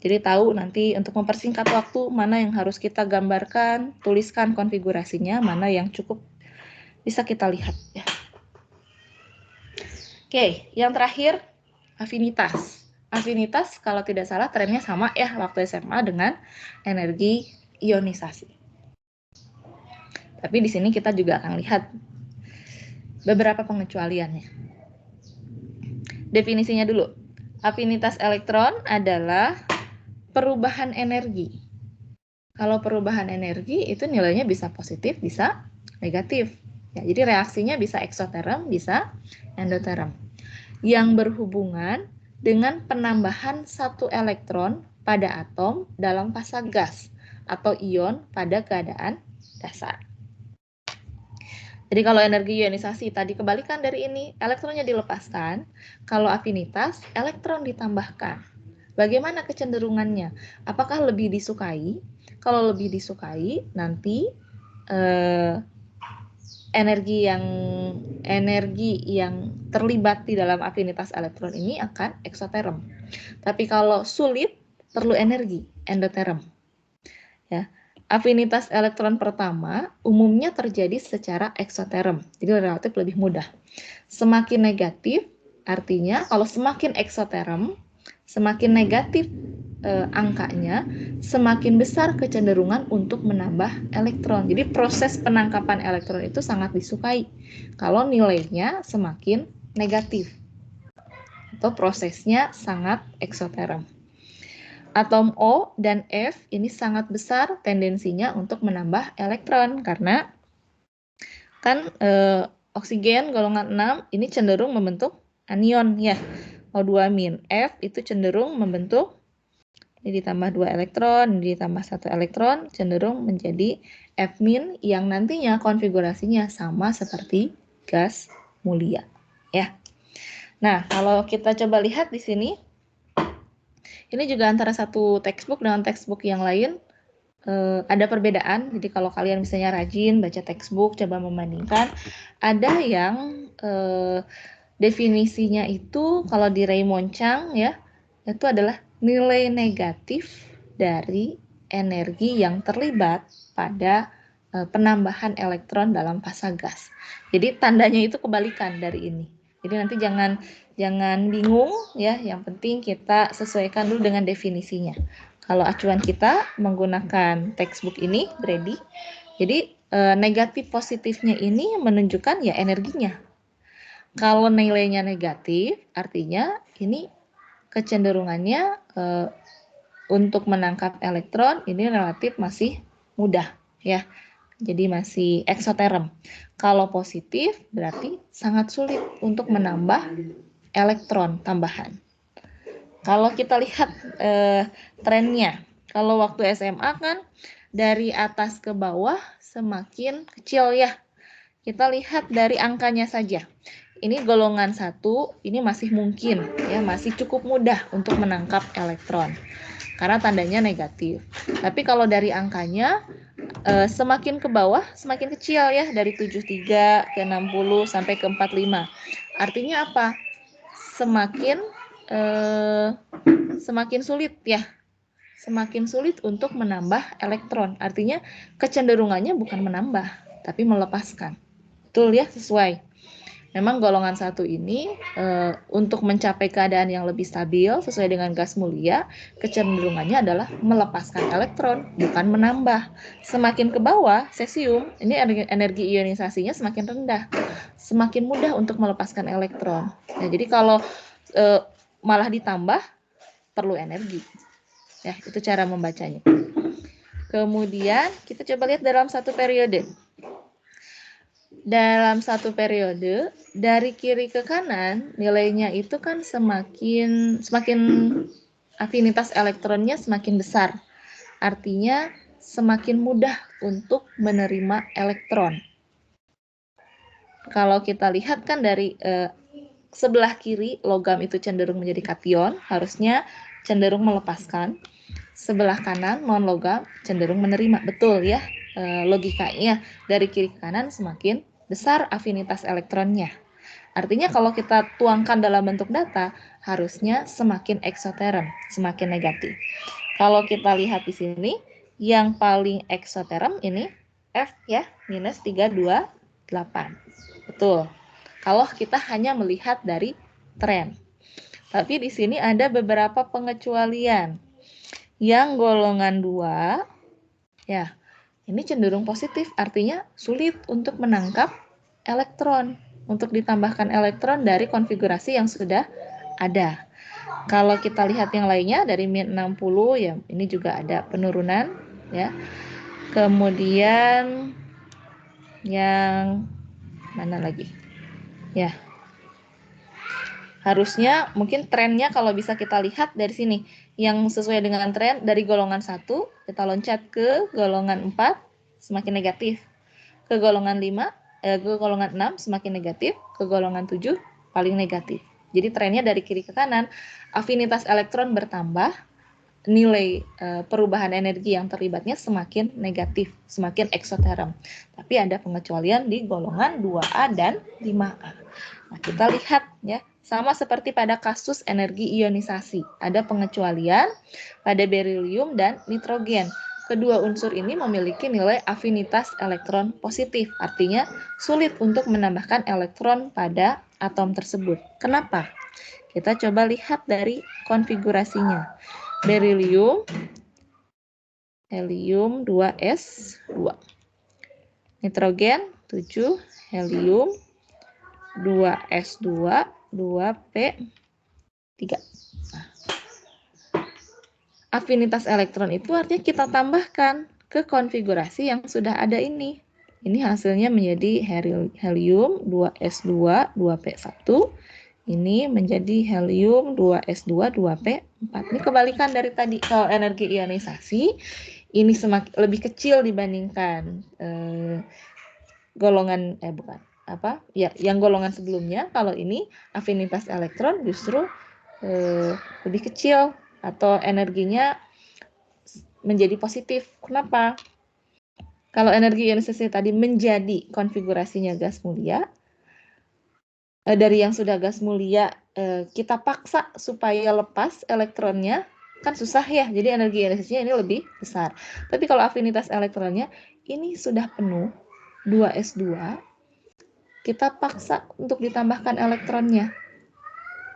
Jadi tahu nanti untuk mempersingkat waktu, mana yang harus kita gambarkan, tuliskan konfigurasinya, mana yang cukup bisa kita lihat. Ya. Oke, yang terakhir, afinitas. Afinitas kalau tidak salah trennya sama ya waktu SMA dengan energi ionisasi. Tapi di sini kita juga akan lihat beberapa pengecualiannya. Definisinya dulu. Afinitas elektron adalah perubahan energi. Kalau perubahan energi itu nilainya bisa positif, bisa negatif. Ya, jadi reaksinya bisa eksoterm, bisa endoterm. Yang berhubungan dengan penambahan satu elektron pada atom dalam fasa gas atau ion pada keadaan dasar. Jadi kalau energi ionisasi tadi kebalikan dari ini, elektronnya dilepaskan. Kalau afinitas, elektron ditambahkan. Bagaimana kecenderungannya? Apakah lebih disukai? Kalau lebih disukai, nanti energi yang terlibat di dalam afinitas elektron ini akan eksoterm. Tapi kalau sulit, perlu energi, endoterm. Ya. Afinitas elektron pertama umumnya terjadi secara eksoterm, jadi relatif lebih mudah. Semakin negatif, artinya kalau semakin eksoterm, semakin negatif angkanya, semakin besar kecenderungan untuk menambah elektron. Jadi proses penangkapan elektron itu sangat disukai kalau nilainya semakin negatif atau prosesnya sangat eksoterm. Atom O dan F ini sangat besar tendensinya untuk menambah elektron karena kan oksigen golongan 6 ini cenderung membentuk anion ya. O2-, F itu cenderung membentuk, ini ditambah 2 elektron, ini ditambah 1 elektron, cenderung menjadi F- yang nantinya konfigurasinya sama seperti gas mulia ya. Nah, kalau kita coba lihat di sini, ini juga antara satu textbook dengan textbook yang lain ada perbedaan. Jadi kalau kalian misalnya rajin baca textbook, coba membandingkan, ada yang definisinya itu kalau di Raymond Chang ya, itu adalah nilai negatif dari energi yang terlibat pada penambahan elektron dalam fasa gas. Jadi tandanya itu kebalikan dari ini. Jadi nanti jangan bingung ya, yang penting kita sesuaikan dulu dengan definisinya. Kalau acuan kita menggunakan textbook ini, Brady, jadi negatif positifnya ini menunjukkan ya energinya. Kalau nilainya negatif, artinya ini kecenderungannya untuk menangkap elektron ini relatif masih mudah ya. Jadi masih eksoterm. Kalau positif berarti sangat sulit untuk menambah elektron tambahan. Kalau kita lihat trennya, kalau waktu SMA kan dari atas ke bawah semakin kecil ya. Kita lihat dari angkanya saja. Ini golongan 1, ini masih mungkin ya, masih cukup mudah untuk menangkap elektron karena tandanya negatif. Tapi kalau dari angkanya semakin ke bawah semakin kecil ya, dari 73 ke 60 sampai ke 45. Artinya apa? Semakin sulit ya. Semakin sulit untuk menambah elektron. Artinya kecenderungannya bukan menambah, tapi melepaskan. Betul ya, sesuai. Memang golongan 1 ini untuk mencapai keadaan yang lebih stabil sesuai dengan gas mulia, kecenderungannya adalah melepaskan elektron, bukan menambah. Semakin ke bawah, cesium, ini energi ionisasinya semakin rendah, semakin mudah untuk melepaskan elektron. Nah, jadi kalau malah ditambah, perlu energi. Ya, itu cara membacanya. Kemudian kita coba lihat dalam satu periode. Dalam satu periode dari kiri ke kanan nilainya itu kan semakin afinitas elektronnya semakin besar. Artinya semakin mudah untuk menerima elektron. Kalau kita lihat kan dari sebelah kiri logam itu cenderung menjadi kation, harusnya cenderung melepaskan. Sebelah kanan non logam cenderung menerima. Betul ya, logikanya dari kiri ke kanan semakin besar afinitas elektronnya. Artinya kalau kita tuangkan dalam bentuk data, harusnya semakin eksoterm, semakin negatif. Kalau kita lihat di sini, yang paling eksoterm ini F ya, minus 328. Betul. Kalau kita hanya melihat dari tren. Tapi di sini ada beberapa pengecualian. Yang golongan 2, ya, ini cenderung positif, artinya sulit untuk menangkap elektron, untuk ditambahkan elektron dari konfigurasi yang sudah ada. Kalau kita lihat yang lainnya dari min 60, ya ini juga ada penurunan, ya. Kemudian yang mana lagi? Ya, harusnya mungkin trennya kalau bisa kita lihat dari sini. Yang sesuai dengan tren dari golongan 1, kita loncat ke golongan 4, semakin negatif. Ke golongan 5, ke golongan 6, semakin negatif. Ke golongan 7, paling negatif. Jadi trennya dari kiri ke kanan, afinitas elektron bertambah, nilai perubahan energi yang terlibatnya semakin negatif, semakin eksoterm. Tapi ada pengecualian di golongan 2A dan 5A. Nah, kita lihat ya, sama seperti pada kasus energi ionisasi. Ada pengecualian pada berilium dan nitrogen. Kedua unsur ini memiliki nilai afinitas elektron positif, artinya sulit untuk menambahkan elektron pada atom tersebut. Kenapa? Kita coba lihat dari konfigurasinya. Berilium, helium 2s2. Nitrogen 7, helium 2s2, 2p3. Nah, afinitas elektron itu artinya kita tambahkan ke konfigurasi yang sudah ada ini. Ini hasilnya menjadi helium 2s2, 2p1. Ini menjadi helium 2s2, 2p4. Ini kebalikan dari tadi. Kalau energi ionisasi, ini semakin lebih kecil dibandingkan golongan, yang golongan sebelumnya. Kalau ini afinitas elektron justru lebih kecil atau energinya menjadi positif. Kenapa? Kalau energi ionisasi tadi menjadi konfigurasinya gas mulia, dari yang sudah gas mulia kita paksa supaya lepas elektronnya, kan susah ya, jadi energi ionisasinya ini lebih besar. Tapi kalau afinitas elektronnya ini sudah penuh 2s2, kita paksa untuk ditambahkan elektronnya.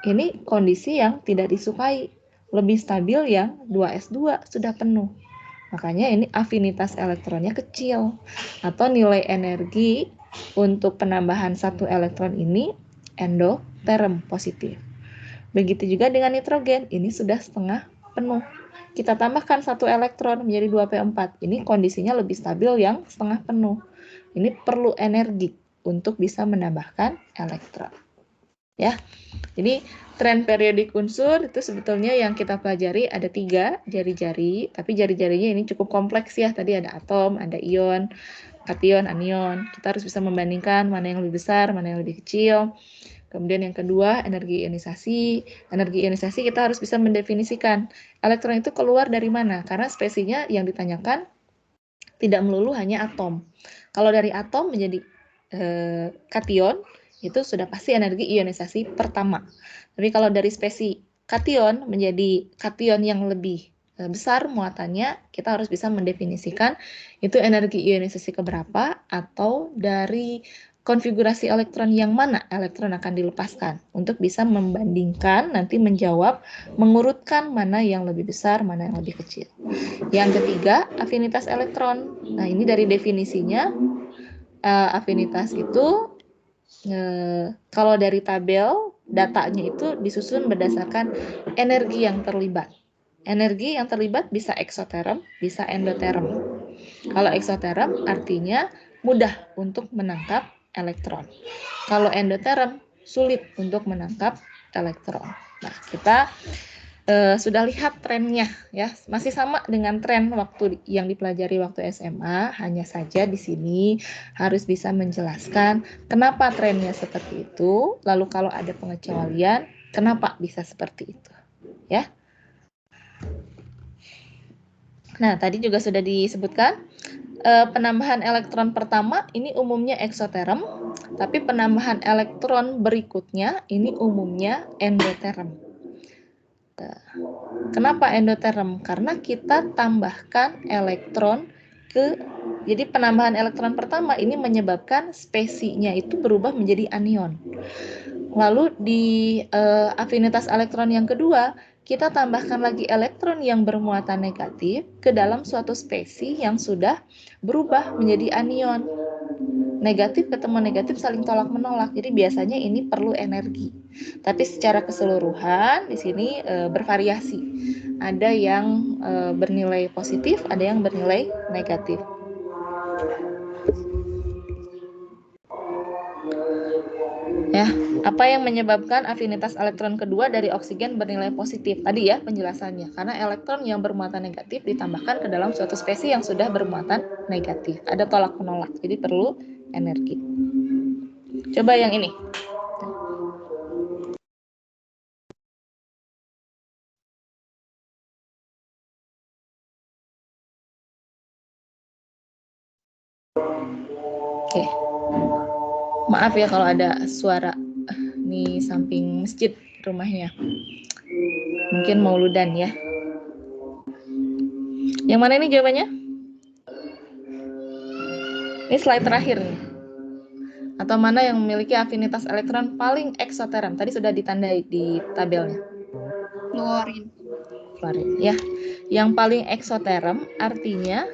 Ini kondisi yang tidak disukai, lebih stabil yang 2s2 sudah penuh. Makanya ini afinitas elektronnya kecil, atau nilai energi untuk penambahan satu elektron ini endoterm positif. Begitu juga dengan nitrogen, ini sudah setengah penuh. Kita tambahkan satu elektron menjadi 2p4. Ini kondisinya lebih stabil yang setengah penuh. Ini perlu energi untuk bisa menambahkan elektron. Ya, jadi tren periodik unsur itu sebetulnya yang kita pelajari ada 3 jari-jari, tapi jari-jarinya ini cukup kompleks ya. Tadi ada atom, ada ion, kation, anion. Kita harus bisa membandingkan mana yang lebih besar, mana yang lebih kecil. Kemudian yang kedua, energi ionisasi. Energi ionisasi kita harus bisa mendefinisikan elektron itu keluar dari mana, karena spesiesnya yang ditanyakan tidak melulu hanya atom. Kalau dari atom menjadi kation, itu sudah pasti energi ionisasi pertama. Tapi kalau dari spesies kation menjadi kation yang lebih besar muatannya, kita harus bisa mendefinisikan itu energi ionisasi keberapa, atau dari konfigurasi elektron yang mana elektron akan dilepaskan, untuk bisa membandingkan, nanti menjawab, mengurutkan mana yang lebih besar, mana yang lebih kecil. Yang ketiga, afinitas elektron. Nah, ini dari definisinya, afinitas itu kalau dari tabel datanya itu disusun berdasarkan energi yang terlibat. Energi yang terlibat bisa eksoterm, bisa endoterm. Kalau eksoterm artinya mudah untuk menangkap elektron. Kalau endoterm sulit untuk menangkap elektron. Nah, kita sudah lihat trennya ya, masih sama dengan tren waktu yang dipelajari waktu SMA, hanya saja di sini harus bisa menjelaskan kenapa trennya seperti itu, lalu kalau ada pengecualian, kenapa bisa seperti itu, ya. Nah, tadi juga sudah disebutkan penambahan elektron pertama ini umumnya eksoterm, tapi penambahan elektron berikutnya ini umumnya endoterm. Kenapa endoterm? Karena kita tambahkan elektron jadi penambahan elektron pertama ini menyebabkan spesinya itu berubah menjadi anion. Lalu di afinitas elektron yang kedua, kita tambahkan lagi elektron yang bermuatan negatif ke dalam suatu spesi yang sudah berubah menjadi anion. Negatif ketemu negatif saling tolak menolak. Jadi biasanya ini perlu energi. Tapi secara keseluruhan di sini bervariasi. Ada yang bernilai positif, ada yang bernilai negatif. Ya, apa yang menyebabkan afinitas elektron kedua dari oksigen bernilai positif? Tadi ya penjelasannya, karena elektron yang bermuatan negatif ditambahkan ke dalam suatu spesi yang sudah bermuatan negatif. Ada tolak menolak, jadi perlu energi. Coba yang ini. Oke. Maaf ya kalau ada suara di samping masjid rumahnya. Mungkin mauludan ya. Yang mana ini jawabannya? Ini slide terakhir nih. Atau mana yang memiliki afinitas elektron paling eksoterm? Tadi sudah ditandai di tabelnya. Fluorin. Fluorin ya. Yang paling eksoterm artinya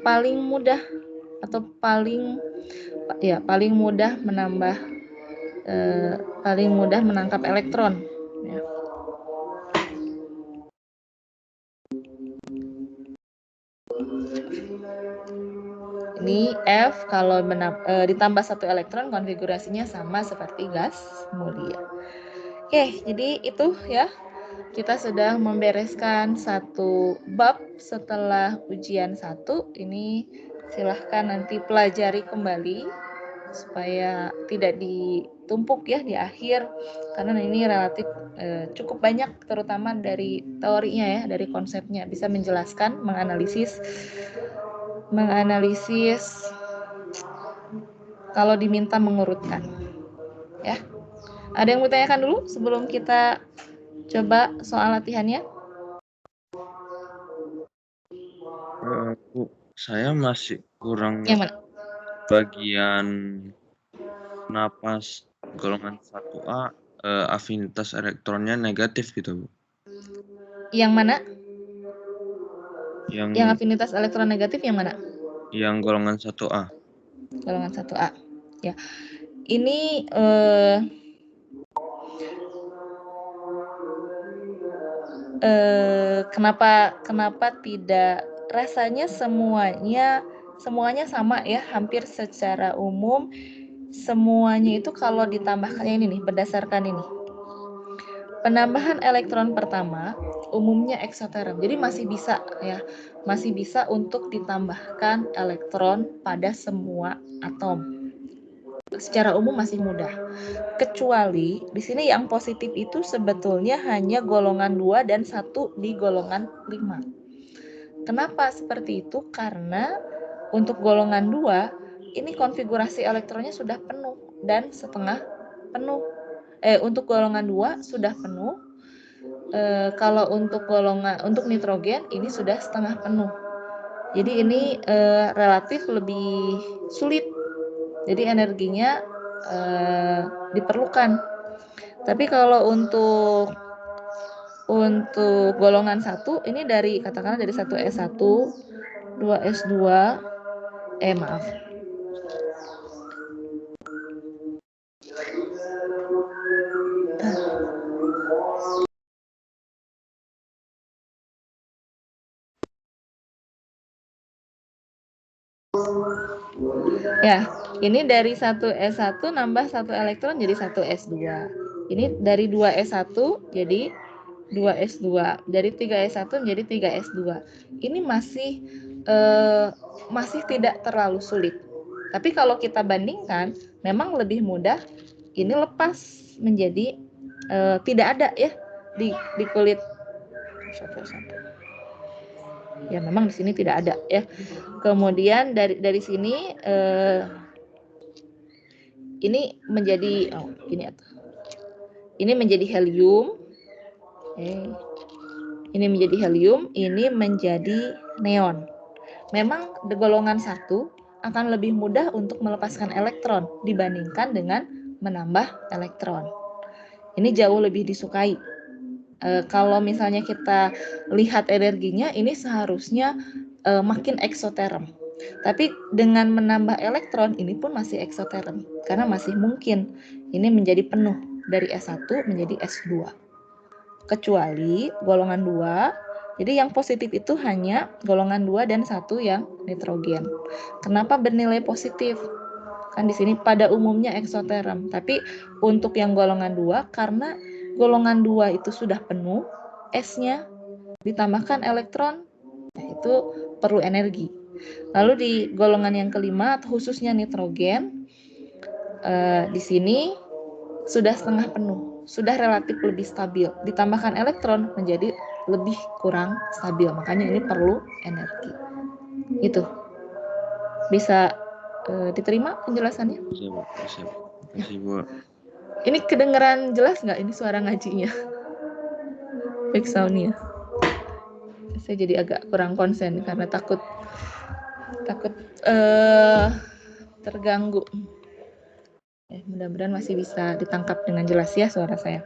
paling mudah atau paling mudah menambah paling mudah menangkap elektron ya. Ini F kalau ditambah satu elektron konfigurasinya sama seperti gas mulia. Oke, jadi itu ya. Kita sudah membereskan satu bab setelah ujian 1. Ini silahkan nanti pelajari kembali supaya tidak ditumpuk ya di akhir, karena ini relatif cukup banyak, terutama dari teorinya ya, dari konsepnya, bisa menjelaskan, menganalisis kalau diminta mengurutkan ya. Ada yang mau tanyakan dulu sebelum kita coba soal latihannya? Bu, saya masih kurang Yang mana? bagian napas golongan 1A afinitas elektronnya negatif gitu, Bu. Yang mana? Yang afinitas elektron negatif yang mana? Yang golongan 1A. Golongan 1A. Ya. Ini kenapa tidak, rasanya semuanya sama ya, hampir secara umum semuanya itu kalau ditambahkan ini nih, berdasarkan ini. Penambahan elektron pertama umumnya eksoterm. Jadi masih bisa untuk ditambahkan elektron pada semua atom. Secara umum masih mudah. Kecuali di sini yang positif itu sebetulnya hanya golongan 2 dan 1 di golongan 5. Kenapa seperti itu? Karena untuk golongan 2 ini konfigurasi elektronnya sudah penuh dan setengah penuh. Untuk golongan 2 sudah penuh. Kalau untuk nitrogen ini sudah setengah penuh. Jadi ini relatif lebih sulit. Jadi energinya diperlukan. Tapi kalau untuk golongan 1 ini katakanlah dari 1S1, 2S2, maaf. Ya, ini dari 1S1 nambah 1 elektron jadi 1S2. Ini dari 2S1 jadi 2s2. Dari 3s1 menjadi 3s2. Ini masih tidak terlalu sulit. Tapi kalau kita bandingkan, memang lebih mudah ini lepas menjadi tidak ada ya di kulit. Ya memang di sini tidak ada ya. Kemudian dari sini ini menjadi ini menjadi helium. Ini menjadi helium, ini menjadi neon. Memang di golongan 1 akan lebih mudah untuk melepaskan elektron dibandingkan dengan menambah elektron. Ini jauh lebih disukai. Kalau misalnya kita lihat energinya, ini seharusnya makin eksoterm. Tapi dengan menambah elektron, ini pun masih eksoterm. Karena masih mungkin ini menjadi penuh dari S1 menjadi S2. Kecuali golongan 2, jadi yang positif itu hanya golongan 2 dan 1 yang nitrogen. Kenapa bernilai positif? Kan di sini pada umumnya eksoterm, tapi untuk yang golongan 2 karena golongan 2 itu sudah penuh, S-nya ditambahkan elektron, itu perlu energi. Lalu di golongan yang kelima, khususnya nitrogen, di sini sudah setengah penuh, sudah relatif lebih stabil. Ditambahkan elektron menjadi lebih kurang stabil, makanya ini perlu energi. Itu bisa diterima penjelasannya? Bisa, Bu. Bisa, Bu. Makasih, Bu. Ini kedengeran jelas nggak ini suara ngajinya? Back sound-nya. Saya jadi agak kurang konsen karena takut terganggu. Mudah-mudahan masih bisa ditangkap dengan jelas ya suara saya.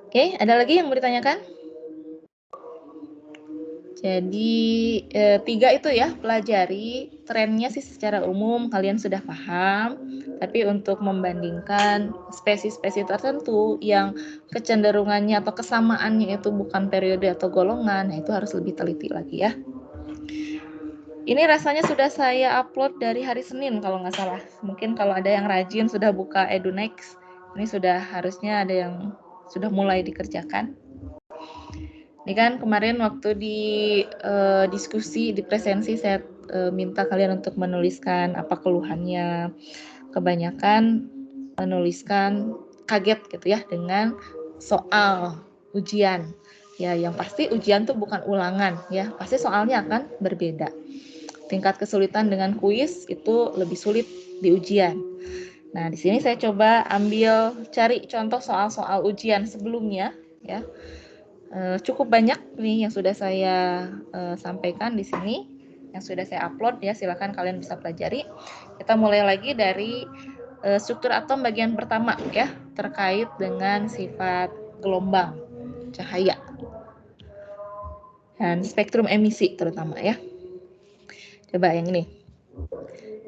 Oke, ada lagi yang mau ditanyakan? Jadi 3 itu ya, pelajari trennya sih secara umum kalian sudah paham, tapi untuk membandingkan spesies-spesies tertentu yang kecenderungannya atau kesamaannya itu bukan periode atau golongan, nah itu harus lebih teliti lagi ya. Ini rasanya sudah saya upload dari hari Senin kalau nggak salah. Mungkin kalau ada yang rajin sudah buka EduNext, ini sudah harusnya ada yang sudah mulai dikerjakan. Ini kan kemarin waktu di diskusi, di presensi saya minta kalian untuk menuliskan apa keluhannya. Kebanyakan menuliskan kaget gitu ya dengan soal ujian. Ya, yang pasti ujian tuh bukan ulangan ya, pasti soalnya akan berbeda. Tingkat kesulitan dengan kuis itu lebih sulit di ujian. Nah, di sini saya coba cari contoh soal-soal ujian sebelumnya ya. Cukup banyak nih yang sudah saya sampaikan di sini, yang sudah saya upload ya, silakan kalian bisa pelajari. Kita mulai lagi dari struktur atom bagian pertama ya, terkait dengan sifat gelombang cahaya dan spektrum emisi terutama ya. Coba yang ini.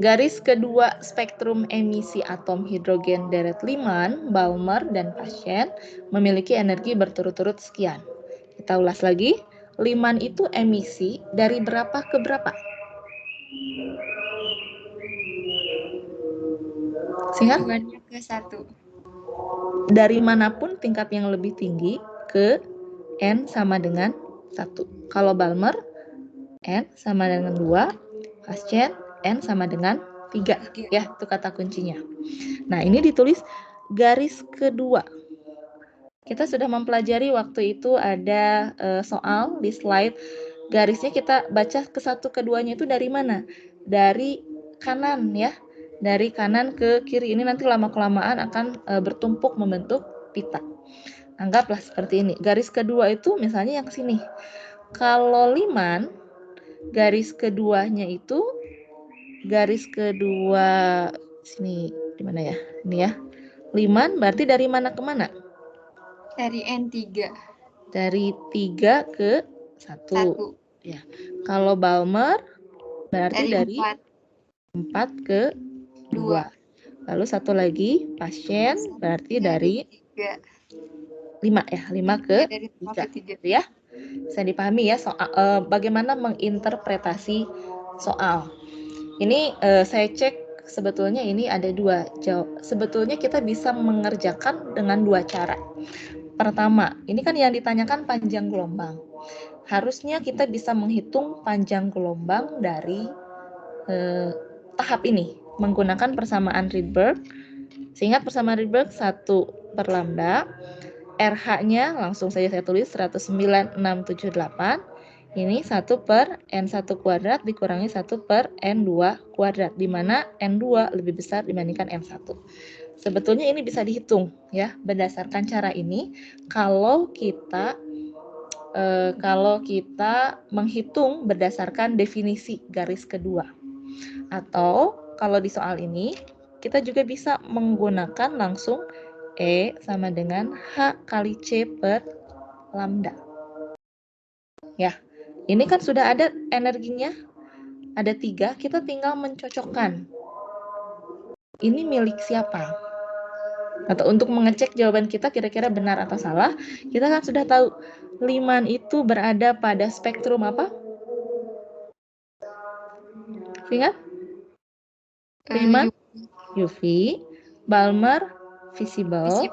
Garis kedua spektrum emisi atom hidrogen deret Lyman, Balmer, dan Paschen memiliki energi berturut-turut sekian. Kita ulas lagi. Lyman itu emisi dari berapa ke berapa? Singkat? 2 ke 1. Dari manapun tingkat yang lebih tinggi ke N sama dengan 1. Kalau Balmer, N sama dengan 2. Paschen, N sama dengan 3. Ya, itu kata kuncinya. Nah, ini ditulis garis kedua. Kita sudah mempelajari waktu itu ada soal di slide. Garisnya kita baca ke 1 ke 2-nya itu dari mana? Dari kanan ya. Dari kanan ke kiri. Ini nanti lama-kelamaan akan bertumpuk membentuk pita. Anggaplah seperti ini. Garis kedua itu misalnya yang sini. Kalau Lyman, garis keduanya itu garis kedua sini di mana ya? Ini ya. Lyman berarti dari mana ke mana? Dari N3. Dari 3 ke 1. Ya. Kalau Balmer berarti dari 4 ke 2. Lalu satu lagi Paschen berarti dari 5 ya, 5 ke 3 ya. Bisa dipahami ya soal bagaimana menginterpretasi soal. Ini saya cek sebetulnya ini ada 2. Sebetulnya kita bisa mengerjakan dengan 2 cara. pertama, ini kan yang ditanyakan panjang gelombang. Harusnya kita bisa menghitung panjang gelombang dari tahap ini menggunakan persamaan Rydberg. Seingat persamaan Rydberg 1 per lambda, RH-nya langsung saja saya tulis 109,678. Ini 1 per N1 kuadrat dikurangi 1 per N2 kuadrat, di mana N2 lebih besar dibandingkan N1. Sebetulnya ini bisa dihitung ya, berdasarkan cara ini kalau kita menghitung berdasarkan definisi garis kedua. Atau kalau di soal ini kita juga bisa menggunakan langsung E sama dengan H kali C per lambda. Ya, ini kan sudah ada energinya, ada 3, kita tinggal mencocokkan. Ini milik siapa? Atau untuk mengecek jawaban kita kira-kira benar atau salah, kita kan sudah tahu Lyman itu berada pada spektrum apa? Ingat? Lyman UV, Balmer visible,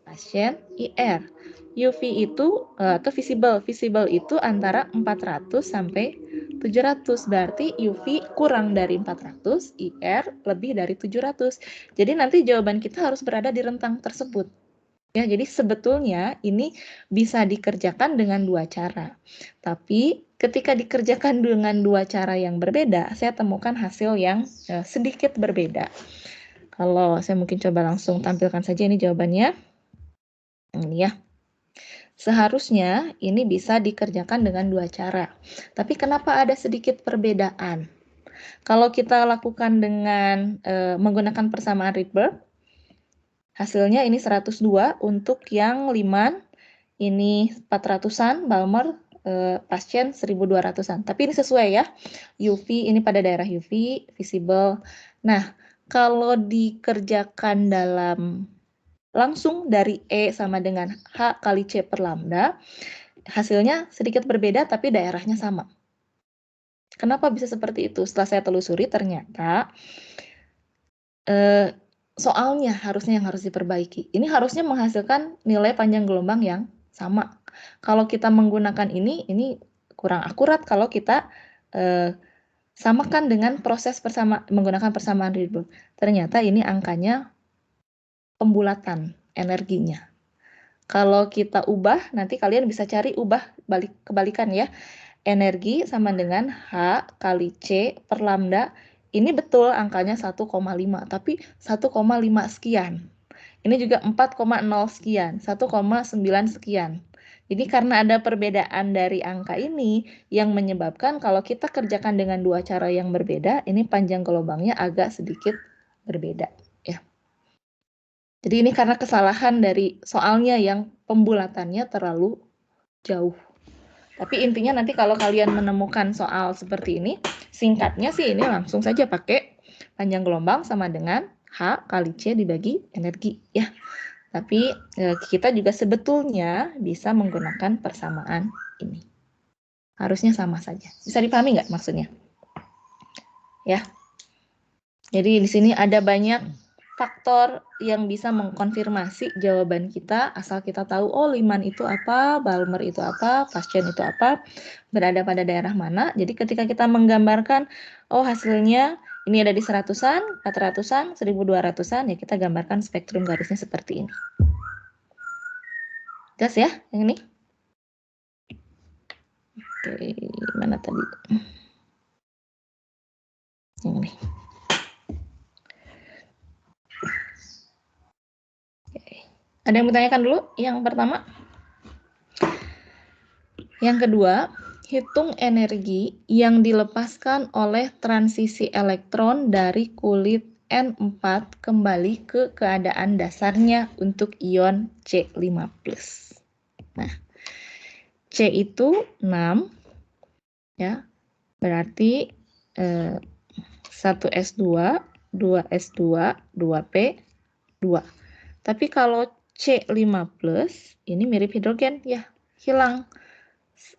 Paschen IR. UV itu atau visible itu antara 400 sampai 700, berarti UV kurang dari 400, IR lebih dari 700. Jadi nanti jawaban kita harus berada di rentang tersebut. Ya, jadi sebetulnya ini bisa dikerjakan dengan 2 cara. Tapi ketika dikerjakan dengan 2 cara yang berbeda, saya temukan hasil yang sedikit berbeda. Kalau saya mungkin coba langsung tampilkan saja ini jawabannya. Ini ya. Seharusnya ini bisa dikerjakan dengan 2 cara. Tapi kenapa ada sedikit perbedaan? Kalau kita lakukan dengan menggunakan persamaan Rydberg, hasilnya ini 102 untuk yang Lyman, ini 400-an, Balmer, Paschen 1200-an. Tapi ini sesuai ya. UV ini pada daerah UV, visible. Nah, kalau dikerjakan dalam langsung dari E sama dengan H kali C per lambda, hasilnya sedikit berbeda tapi daerahnya sama. Kenapa bisa seperti itu? Setelah saya telusuri ternyata soalnya harusnya yang harus diperbaiki. Ini harusnya menghasilkan nilai panjang gelombang yang sama. Kalau kita menggunakan ini kurang akurat kalau kita samakan dengan proses menggunakan persamaan Rydberg. Ternyata ini angkanya pembulatan energinya. Kalau kita ubah, nanti kalian bisa cari kebalikan ya. Energi sama dengan H kali C per lambda. Ini betul angkanya 1,5, tapi 1,5 sekian. Ini juga 4,0 sekian, 1,9 sekian. Jadi karena ada perbedaan dari angka ini yang menyebabkan kalau kita kerjakan dengan 2 cara yang berbeda, ini panjang gelombangnya agak sedikit berbeda. Jadi ini karena kesalahan dari soalnya yang pembulatannya terlalu jauh. Tapi intinya nanti kalau kalian menemukan soal seperti ini, singkatnya sih ini langsung saja pakai panjang gelombang sama dengan H kali C dibagi energi ya. Tapi kita juga sebetulnya bisa menggunakan persamaan ini. Harusnya sama saja. Bisa dipahami nggak maksudnya? Ya. Jadi di sini ada banyak faktor yang bisa mengkonfirmasi jawaban kita, asal kita tahu, oh Lyman itu apa, Balmer itu apa, Paschen itu apa, berada pada daerah mana. Jadi ketika kita menggambarkan, oh hasilnya ini ada di 100-an, 400-an, 1200-an, ya kita gambarkan spektrum garisnya seperti ini. Jelas ya, yang ini? Oke, mana tadi? Yang ini. Ada yang bertanyakan dulu? Yang pertama. Yang kedua, hitung energi yang dilepaskan oleh transisi elektron dari kulit N4 kembali ke keadaan dasarnya untuk ion C5+. Nah, C itu 6, ya, berarti 1S2, 2S2, 2P, 2. Tapi kalau C5+, ini mirip hidrogen ya, hilang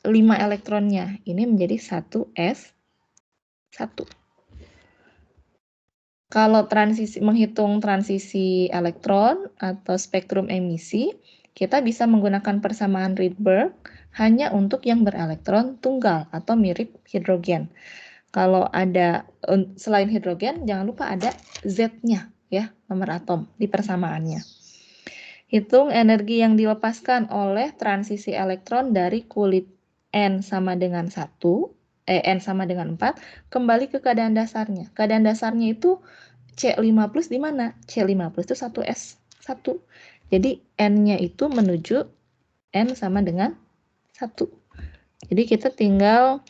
5 elektronnya. Ini menjadi 1S1. Kalau menghitung transisi elektron atau spektrum emisi, kita bisa menggunakan persamaan Rydberg hanya untuk yang berelektron tunggal atau mirip hidrogen. Kalau ada selain hidrogen, jangan lupa ada Z-nya ya, nomor atom di persamaannya. Hitung energi yang dilepaskan oleh transisi elektron dari kulit N sama dengan 1, N sama dengan 4, kembali ke keadaan dasarnya. Keadaan dasarnya itu C5+ di mana? C5+ itu 1s1. Jadi N-nya itu menuju N sama dengan 1. Jadi kita tinggal,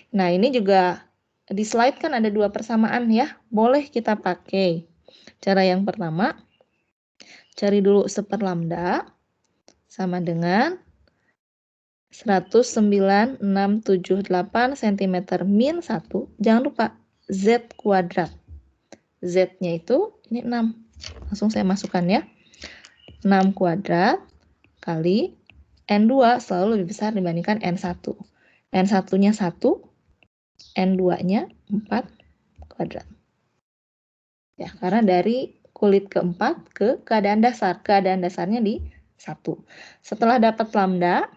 nah ini juga di slide kan ada 2 persamaan ya, boleh kita pakai. Cara yang pertama, cari dulu 1/lambda sama dengan 109.678 cm min 1. Jangan lupa Z kuadrat. Z-nya itu ini 6. Langsung saya masukkan ya. 6 kuadrat kali N2 selalu lebih besar dibandingkan N1. N1-nya 1, N2-nya 4 kuadrat. Ya, karena dari kulit keempat ke keadaan dasar. Keadaan dasarnya di 1. Setelah dapat lambda,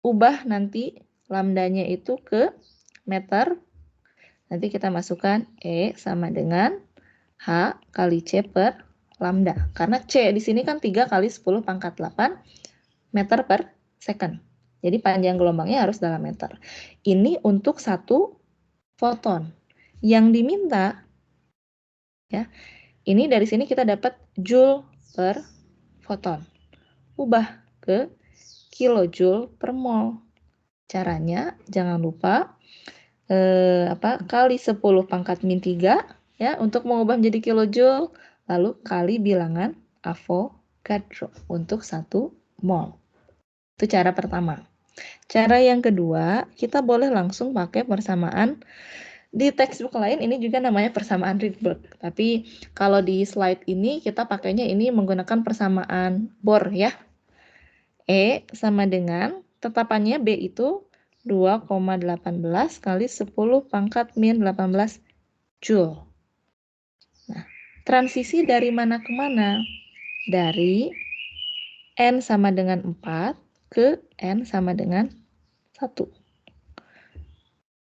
ubah nanti lambdanya itu ke meter. Nanti kita masukkan E sama dengan H kali C per lambda. Karena C di sini kan 3 kali 10⁻8 meter per second. Jadi panjang gelombangnya harus dalam meter. Ini untuk 1 foton. Yang diminta, ya, ini dari sini kita dapat joule per foton. Ubah ke kilojoule per mol. Caranya jangan lupa kali 10⁻³ ya untuk mengubah menjadi kilojoule, lalu kali bilangan Avogadro untuk 1 mol. Itu cara pertama. Cara yang kedua, kita boleh langsung pakai persamaan. Di textbook lain ini juga namanya persamaan Rydberg. Tapi kalau di slide ini kita pakainya ini menggunakan persamaan Bohr ya. E sama dengan tetapannya B itu 2,18 kali 10⁻⁻18 joule. Nah, transisi dari mana ke mana? Dari N sama dengan 4 ke N sama dengan 1.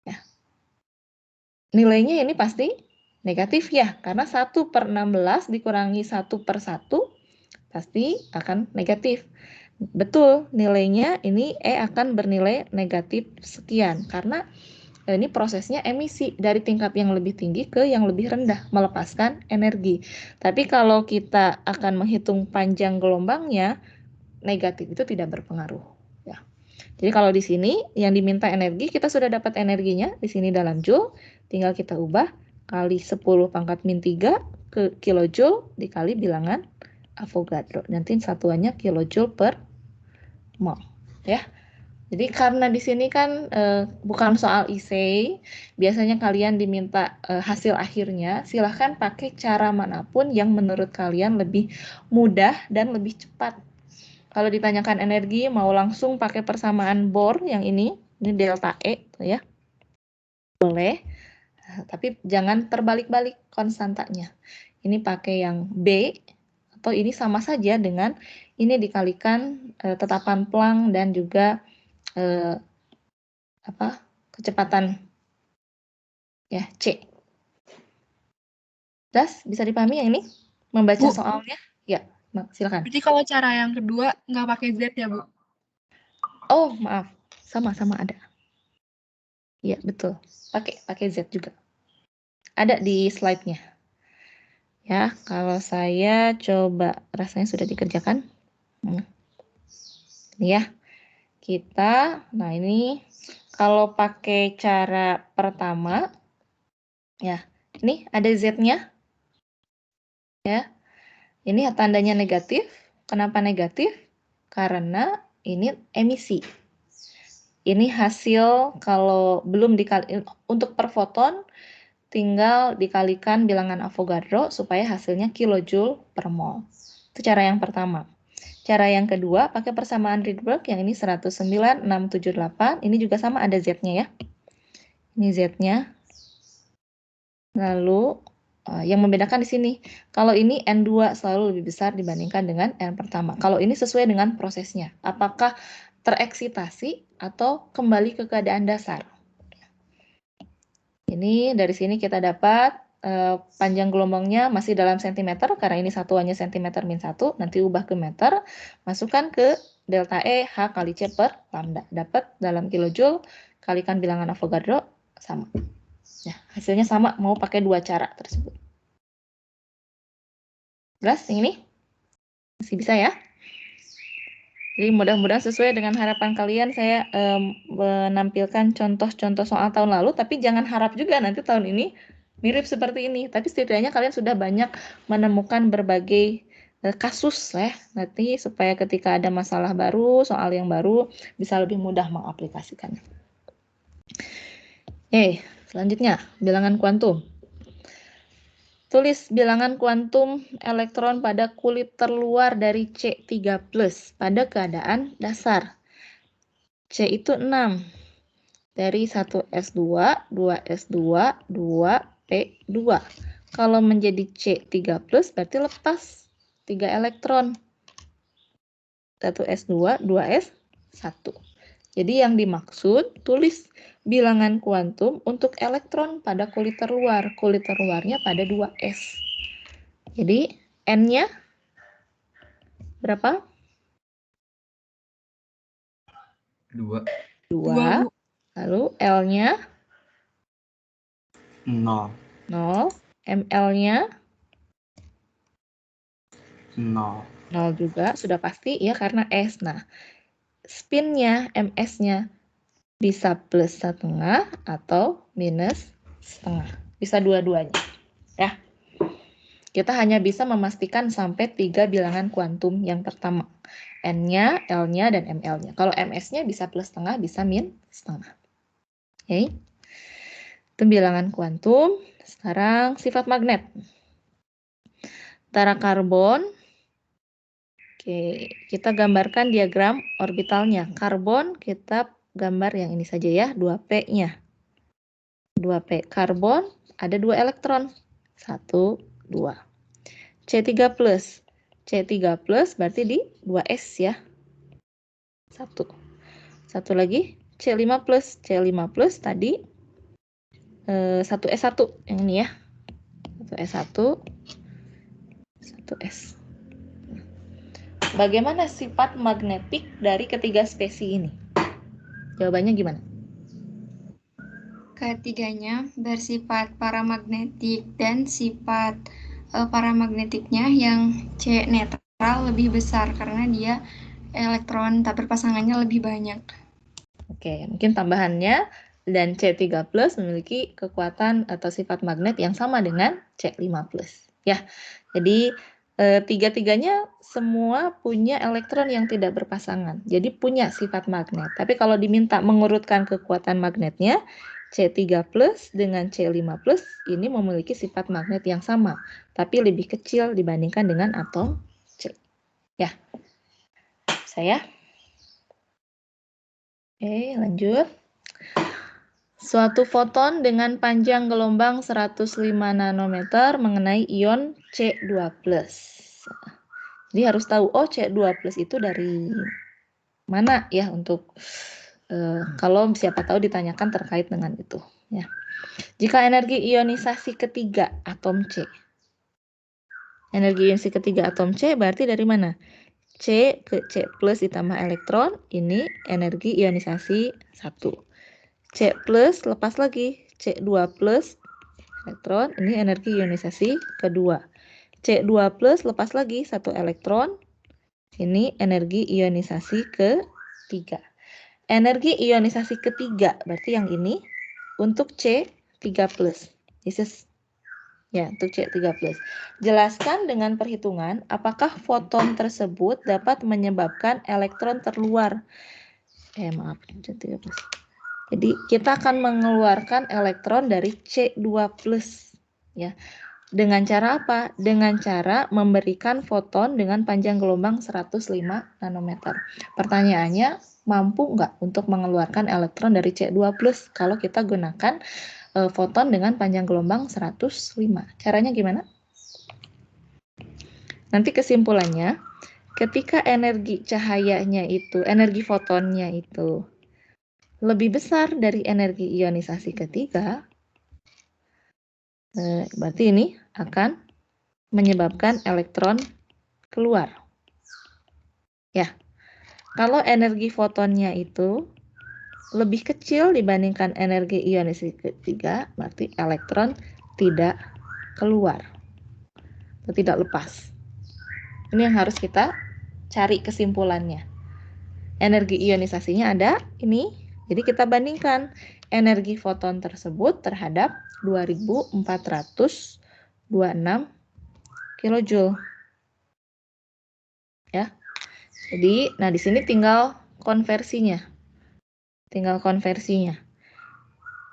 Ya. Nilainya ini pasti negatif ya, karena 1/16 dikurangi 1/1 pasti akan negatif. Betul, nilainya ini E akan bernilai negatif sekian, karena ini prosesnya emisi dari tingkat yang lebih tinggi ke yang lebih rendah, melepaskan energi. Tapi kalau kita akan menghitung panjang gelombangnya, negatif itu tidak berpengaruh. Ya. Jadi kalau di sini yang diminta energi, kita sudah dapat energinya, di sini dalam joule, tinggal kita ubah kali 10⁻³ ke kilojoule dikali bilangan Avogadro. Nanti satuannya kilojoule per mol. Ya. Jadi karena di sini kan bukan soal essay, biasanya kalian diminta hasil akhirnya, silahkan pakai cara manapun yang menurut kalian lebih mudah dan lebih cepat. Kalau ditanyakan energi, mau langsung pakai persamaan Bohr yang ini delta E, ya, boleh, tapi jangan terbalik-balik konstantanya. Ini pakai yang B, atau ini sama saja dengan ini dikalikan tetapan Planck dan juga kecepatan ya C. Das, bisa dipahami yang ini? Membaca soalnya? Ya, silakan. Berarti kalau cara yang kedua nggak pakai Z ya, Bu? Oh, maaf. Sama-sama ada. Iya, betul. Pakai Z juga. Ada di slide-nya. Ya, kalau saya coba rasanya sudah dikerjakan. Ini ya. Nah ini kalau pakai cara pertama, ya, ini ada Z-nya. Ya. Ini tandanya negatif. Kenapa negatif? Karena ini emisi. Ini hasil kalau belum dikali untuk per foton tinggal dikalikan bilangan Avogadro supaya hasilnya kilojoule per mol. Itu cara yang pertama. Cara yang kedua pakai persamaan Rydberg yang ini 109.678. Ini juga sama ada Z-nya ya. Ini Z-nya. Lalu Yang membedakan di sini, kalau ini N2 selalu lebih besar dibandingkan dengan N pertama. Kalau ini sesuai dengan prosesnya. Apakah tereksitasi atau kembali ke keadaan dasar. Ini dari sini kita dapat panjang gelombangnya masih dalam sentimeter, karena ini satuannya sentimeter min 1, nanti ubah ke meter, masukkan ke delta E H kali C per lambda. Dapat dalam kilojoule, kalikan bilangan Avogadro, sama. Ya, hasilnya sama, mau pakai dua cara tersebut. Jelas yang ini? Masih bisa ya? Jadi mudah-mudahan sesuai dengan harapan kalian, saya menampilkan contoh-contoh soal tahun lalu, tapi jangan harap juga nanti tahun ini mirip seperti ini. Tapi setidaknya kalian sudah banyak menemukan berbagai kasus ya, nanti supaya ketika ada masalah baru, soal yang baru, bisa lebih mudah mengaplikasikannya. Selanjutnya, bilangan kuantum. Tulis bilangan kuantum elektron pada kulit terluar dari C3+ pada keadaan dasar. C itu 6. Dari 1s2, 2s2, 2p2. Kalau menjadi C3+, berarti lepas 3 elektron. 1s2, 2s1. Jadi yang dimaksud, tulis bilangan kuantum untuk elektron pada kulit terluar. Kulit terluarnya pada 2s. Jadi N-nya berapa? 2. 2. Lalu L-nya 0. 0. ML-nya 0. 0 juga, sudah pasti ya karena S. Nah, spin-nya, MS-nya bisa plus setengah atau minus setengah. Bisa dua-duanya. Ya. Kita hanya bisa memastikan sampai 3 bilangan kuantum yang pertama. N-nya, L-nya, dan ML-nya. Kalau MS-nya bisa plus setengah, bisa min setengah. Oke. Itu bilangan kuantum. Sekarang sifat magnet. Antara karbon. Oke, kita gambarkan diagram orbitalnya. Karbon kita gambar yang ini saja ya, 2p-nya. 2p. Karbon ada 2 elektron. 1, 2. C3+. C3+ berarti di 2s ya. 1. Satu lagi C5+. C5+ tadi 1s1 yang ini ya. 1s1. 1s. Bagaimana sifat magnetik dari ketiga spesies ini? Jawabannya gimana? Ketiganya bersifat paramagnetik dan sifat paramagnetiknya yang C netral lebih besar karena dia elektron tak berpasangannya lebih banyak. Oke, mungkin tambahannya, dan C3+ memiliki kekuatan atau sifat magnet yang sama dengan C5+. Ya, jadi tiga-tiganya semua punya elektron yang tidak berpasangan. Jadi punya sifat magnet. Tapi kalau diminta mengurutkan kekuatan magnetnya, C3+ dengan C5+ ini memiliki sifat magnet yang sama, tapi lebih kecil dibandingkan dengan atom C. Ya, saya. Oke, lanjut. Suatu foton dengan panjang gelombang 105 nanometer mengenai ion C2+. Jadi harus tahu, oh C2+ itu dari mana ya untuk kalau siapa tahu ditanyakan terkait dengan itu. Ya. Jika energi ionisasi ketiga atom C. Energi ionisasi ketiga atom C berarti dari mana? C ke C+ ditambah elektron, ini energi ionisasi 1. C+ lepas lagi, C2+ elektron, ini energi ionisasi kedua. C2+ lepas lagi 1 elektron, ini energi ionisasi ketiga. Energi ionisasi ketiga, berarti yang ini, untuk C3+. This is, ya, untuk C3+. Jelaskan dengan perhitungan, apakah foton tersebut dapat menyebabkan elektron terluar. Maaf, C3+. Jadi kita akan mengeluarkan elektron dari C2+. Ya. Dengan cara apa? Dengan cara memberikan foton dengan panjang gelombang 105 nanometer. Pertanyaannya, mampu nggak untuk mengeluarkan elektron dari C2+ kalau kita gunakan foton dengan panjang gelombang 105. Caranya gimana? Nanti kesimpulannya, ketika energi cahayanya itu, energi fotonnya itu lebih besar dari energi ionisasi ketiga, berarti ini akan menyebabkan elektron keluar. Ya, kalau energi fotonnya itu lebih kecil dibandingkan energi ionisasi ketiga, berarti elektron tidak keluar atau tidak lepas. Ini yang harus kita cari kesimpulannya. Energi ionisasinya ada ini, jadi kita bandingkan energi foton tersebut terhadap 2426 kilojoule. Ya. Jadi, nah di sini tinggal konversinya.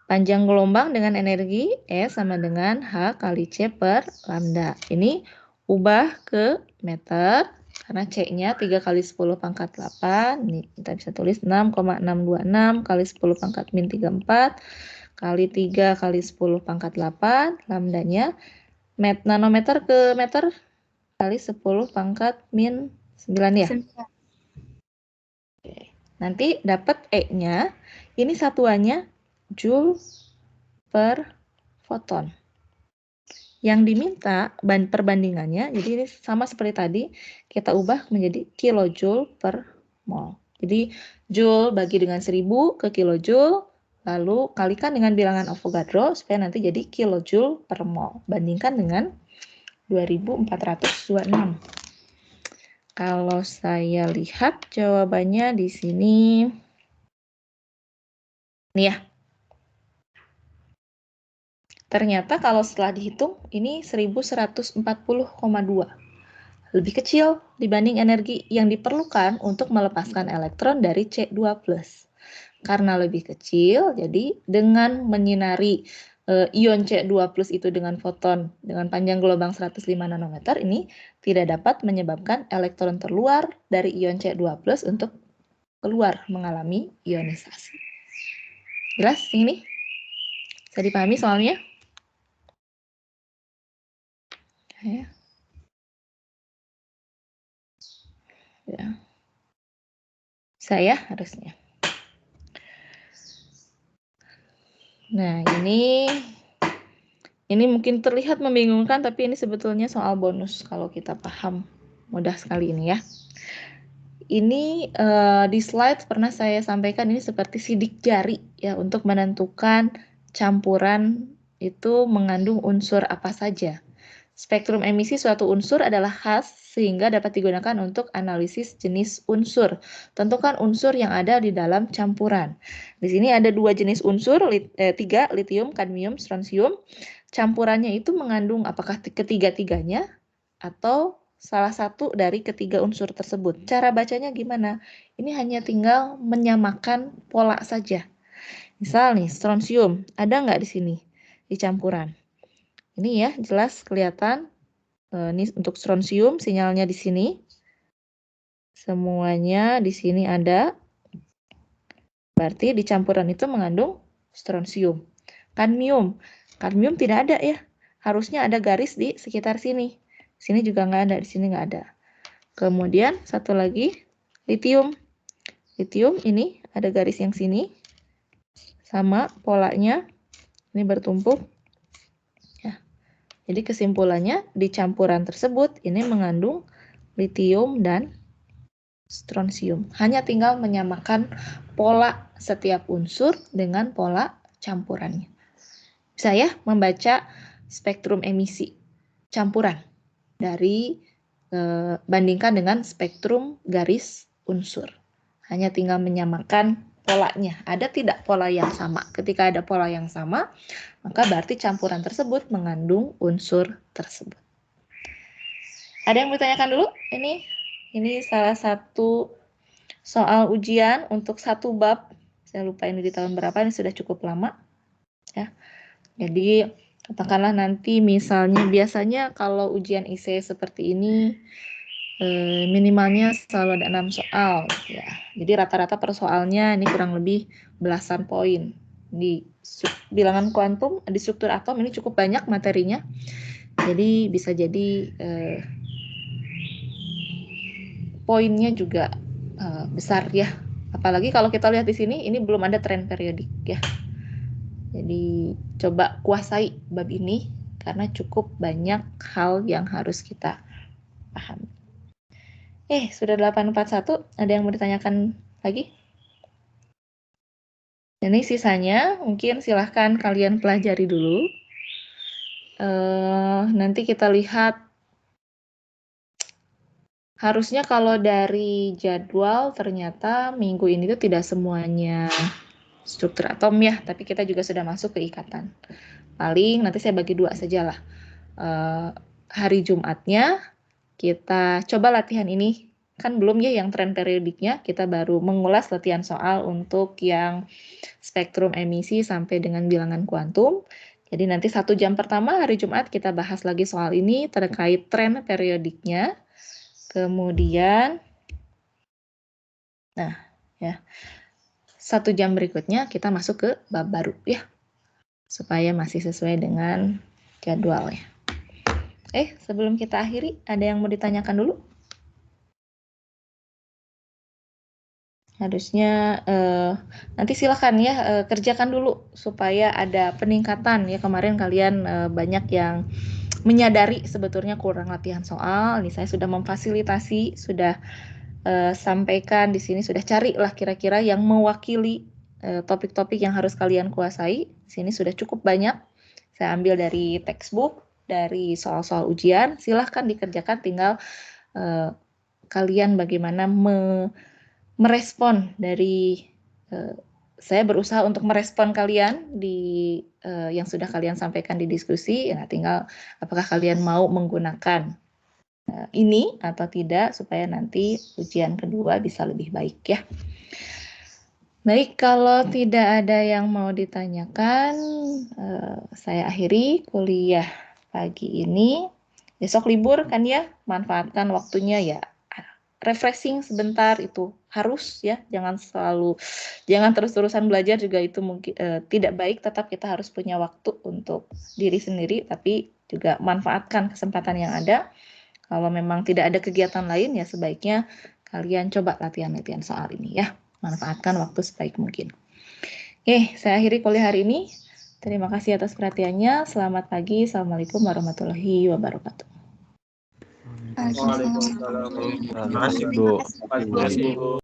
Panjang gelombang dengan energi E sama dengan H kali C per lambda. Ini ubah ke meter, karena C-nya 3 kali 10 pangkat 8. Ini kita bisa tulis 6,626 kali 10 pangkat min 34 kali 3 kali 10 pangkat 8. Lambdanya nanometer ke meter kali 10 pangkat min 9 ya. Oke. Nanti dapat E-nya, ini satuannya joule per foton. Yang diminta perbandingannya, jadi ini sama seperti tadi, kita ubah menjadi kilojoule per mol. Jadi joule bagi dengan 1000 ke kilojoule, lalu kalikan dengan bilangan Avogadro supaya nanti jadi kilojoule per mol. Bandingkan dengan 2426. Kalau saya lihat jawabannya di sini, nih ya. Ternyata kalau setelah dihitung, ini 1140,2. Lebih kecil dibanding energi yang diperlukan untuk melepaskan elektron dari C2+. Karena lebih kecil, jadi dengan menyinari ion C2+ itu dengan foton dengan panjang gelombang 105 nanometer, ini tidak dapat menyebabkan elektron terluar dari ion C2+ untuk keluar mengalami ionisasi. Jelas ini? Bisa dipahami soalnya? Ya. Ya. Saya harusnya. Nah, ini mungkin terlihat membingungkan, tapi ini sebetulnya soal bonus kalau kita paham. Mudah sekali ini ya. Ini di slide pernah saya sampaikan ini seperti sidik jari ya untuk menentukan campuran itu mengandung unsur apa saja. Spektrum emisi suatu unsur adalah khas sehingga dapat digunakan untuk analisis jenis unsur. Tentukan unsur yang ada di dalam campuran. Di sini ada 2 jenis unsur, 3, litium, kadmium, strontium. Campurannya itu mengandung apakah ketiga-tiganya atau salah satu dari ketiga unsur tersebut. Cara bacanya gimana? Ini hanya tinggal menyamakan pola saja. Misal nih, strontium, ada nggak di sini di campuran? Ini ya, jelas kelihatan. Ini untuk strontium, sinyalnya di sini. Semuanya di sini ada. Berarti di campuran itu mengandung strontium. Kadmium. Kadmium tidak ada ya. Harusnya ada garis di sekitar sini. Sini juga nggak ada, di sini nggak ada. Kemudian satu lagi, litium. Litium ini ada garis yang sini. Sama polanya. Ini bertumpuk. Jadi kesimpulannya di campuran tersebut ini mengandung litium dan strontium. Hanya tinggal menyamakan pola setiap unsur dengan pola campurannya. Bisa ya membaca spektrum emisi campuran dari bandingkan dengan spektrum garis unsur. Hanya tinggal menyamakan polanya. Ada tidak pola yang sama? Ketika ada pola yang sama, maka berarti campuran tersebut mengandung unsur tersebut. Ada yang mau ditanyakan dulu? Ini salah satu soal ujian untuk satu bab. Saya lupa ini di tahun berapa, ini sudah cukup lama. Ya. Jadi katakanlah nanti misalnya biasanya kalau ujian IC seperti ini minimalnya selalu ada 6 soal. Ya. Jadi rata-rata per soalnya ini kurang lebih belasan poin. Di bilangan kuantum, di struktur atom ini cukup banyak materinya. Jadi bisa jadi poinnya juga besar ya. Apalagi kalau kita lihat di sini, ini belum ada tren periodik ya. Jadi coba kuasai bab ini karena cukup banyak hal yang harus kita pahami. Sudah 841, ada yang mau ditanyakan lagi? Ini sisanya mungkin silahkan kalian pelajari dulu. Nanti kita lihat, harusnya kalau dari jadwal ternyata minggu ini tuh tidak semuanya struktur atom ya, tapi kita juga sudah masuk ke ikatan. Paling nanti saya bagi dua saja lah. Hari Jumatnya kita coba latihan ini, kan belum ya yang tren periodiknya, kita baru mengulas latihan soal untuk yang spektrum emisi sampai dengan bilangan kuantum. Jadi nanti 1 jam pertama hari Jumat kita bahas lagi soal ini terkait tren periodiknya. Kemudian, nah ya, 1 jam berikutnya kita masuk ke bab baru ya, supaya masih sesuai dengan jadwalnya. Sebelum kita akhiri, ada yang mau ditanyakan dulu? Harusnya nanti silakan ya kerjakan dulu supaya ada peningkatan ya. Kemarin kalian banyak yang menyadari sebetulnya kurang latihan soal. Ini saya sudah memfasilitasi, sudah sampaikan di sini, sudah carilah kira-kira yang mewakili topik-topik yang harus kalian kuasai. Di sini sudah cukup banyak. Saya ambil dari textbook, dari soal-soal ujian. Silahkan dikerjakan, tinggal kalian bagaimana merespon dari saya berusaha untuk merespon kalian di yang sudah kalian sampaikan di diskusi. Nah, tinggal apakah kalian mau menggunakan ini atau tidak supaya nanti ujian kedua bisa lebih baik ya. Baik, kalau tidak ada yang mau ditanyakan, saya akhiri kuliah pagi ini. Besok libur kan ya, manfaatkan waktunya ya. Refreshing sebentar itu harus ya, jangan terus-terusan belajar juga itu mungkin tidak baik. Tetap kita harus punya waktu untuk diri sendiri, tapi juga manfaatkan kesempatan yang ada. Kalau memang tidak ada kegiatan lain ya sebaiknya kalian coba latihan-latihan soal ini ya, manfaatkan waktu sebaik mungkin. Saya akhiri kuliah hari ini. Terima kasih atas perhatiannya. Selamat pagi. Assalamualaikum warahmatullahi wabarakatuh. Waalaikumsalam. Terima kasih, Bu.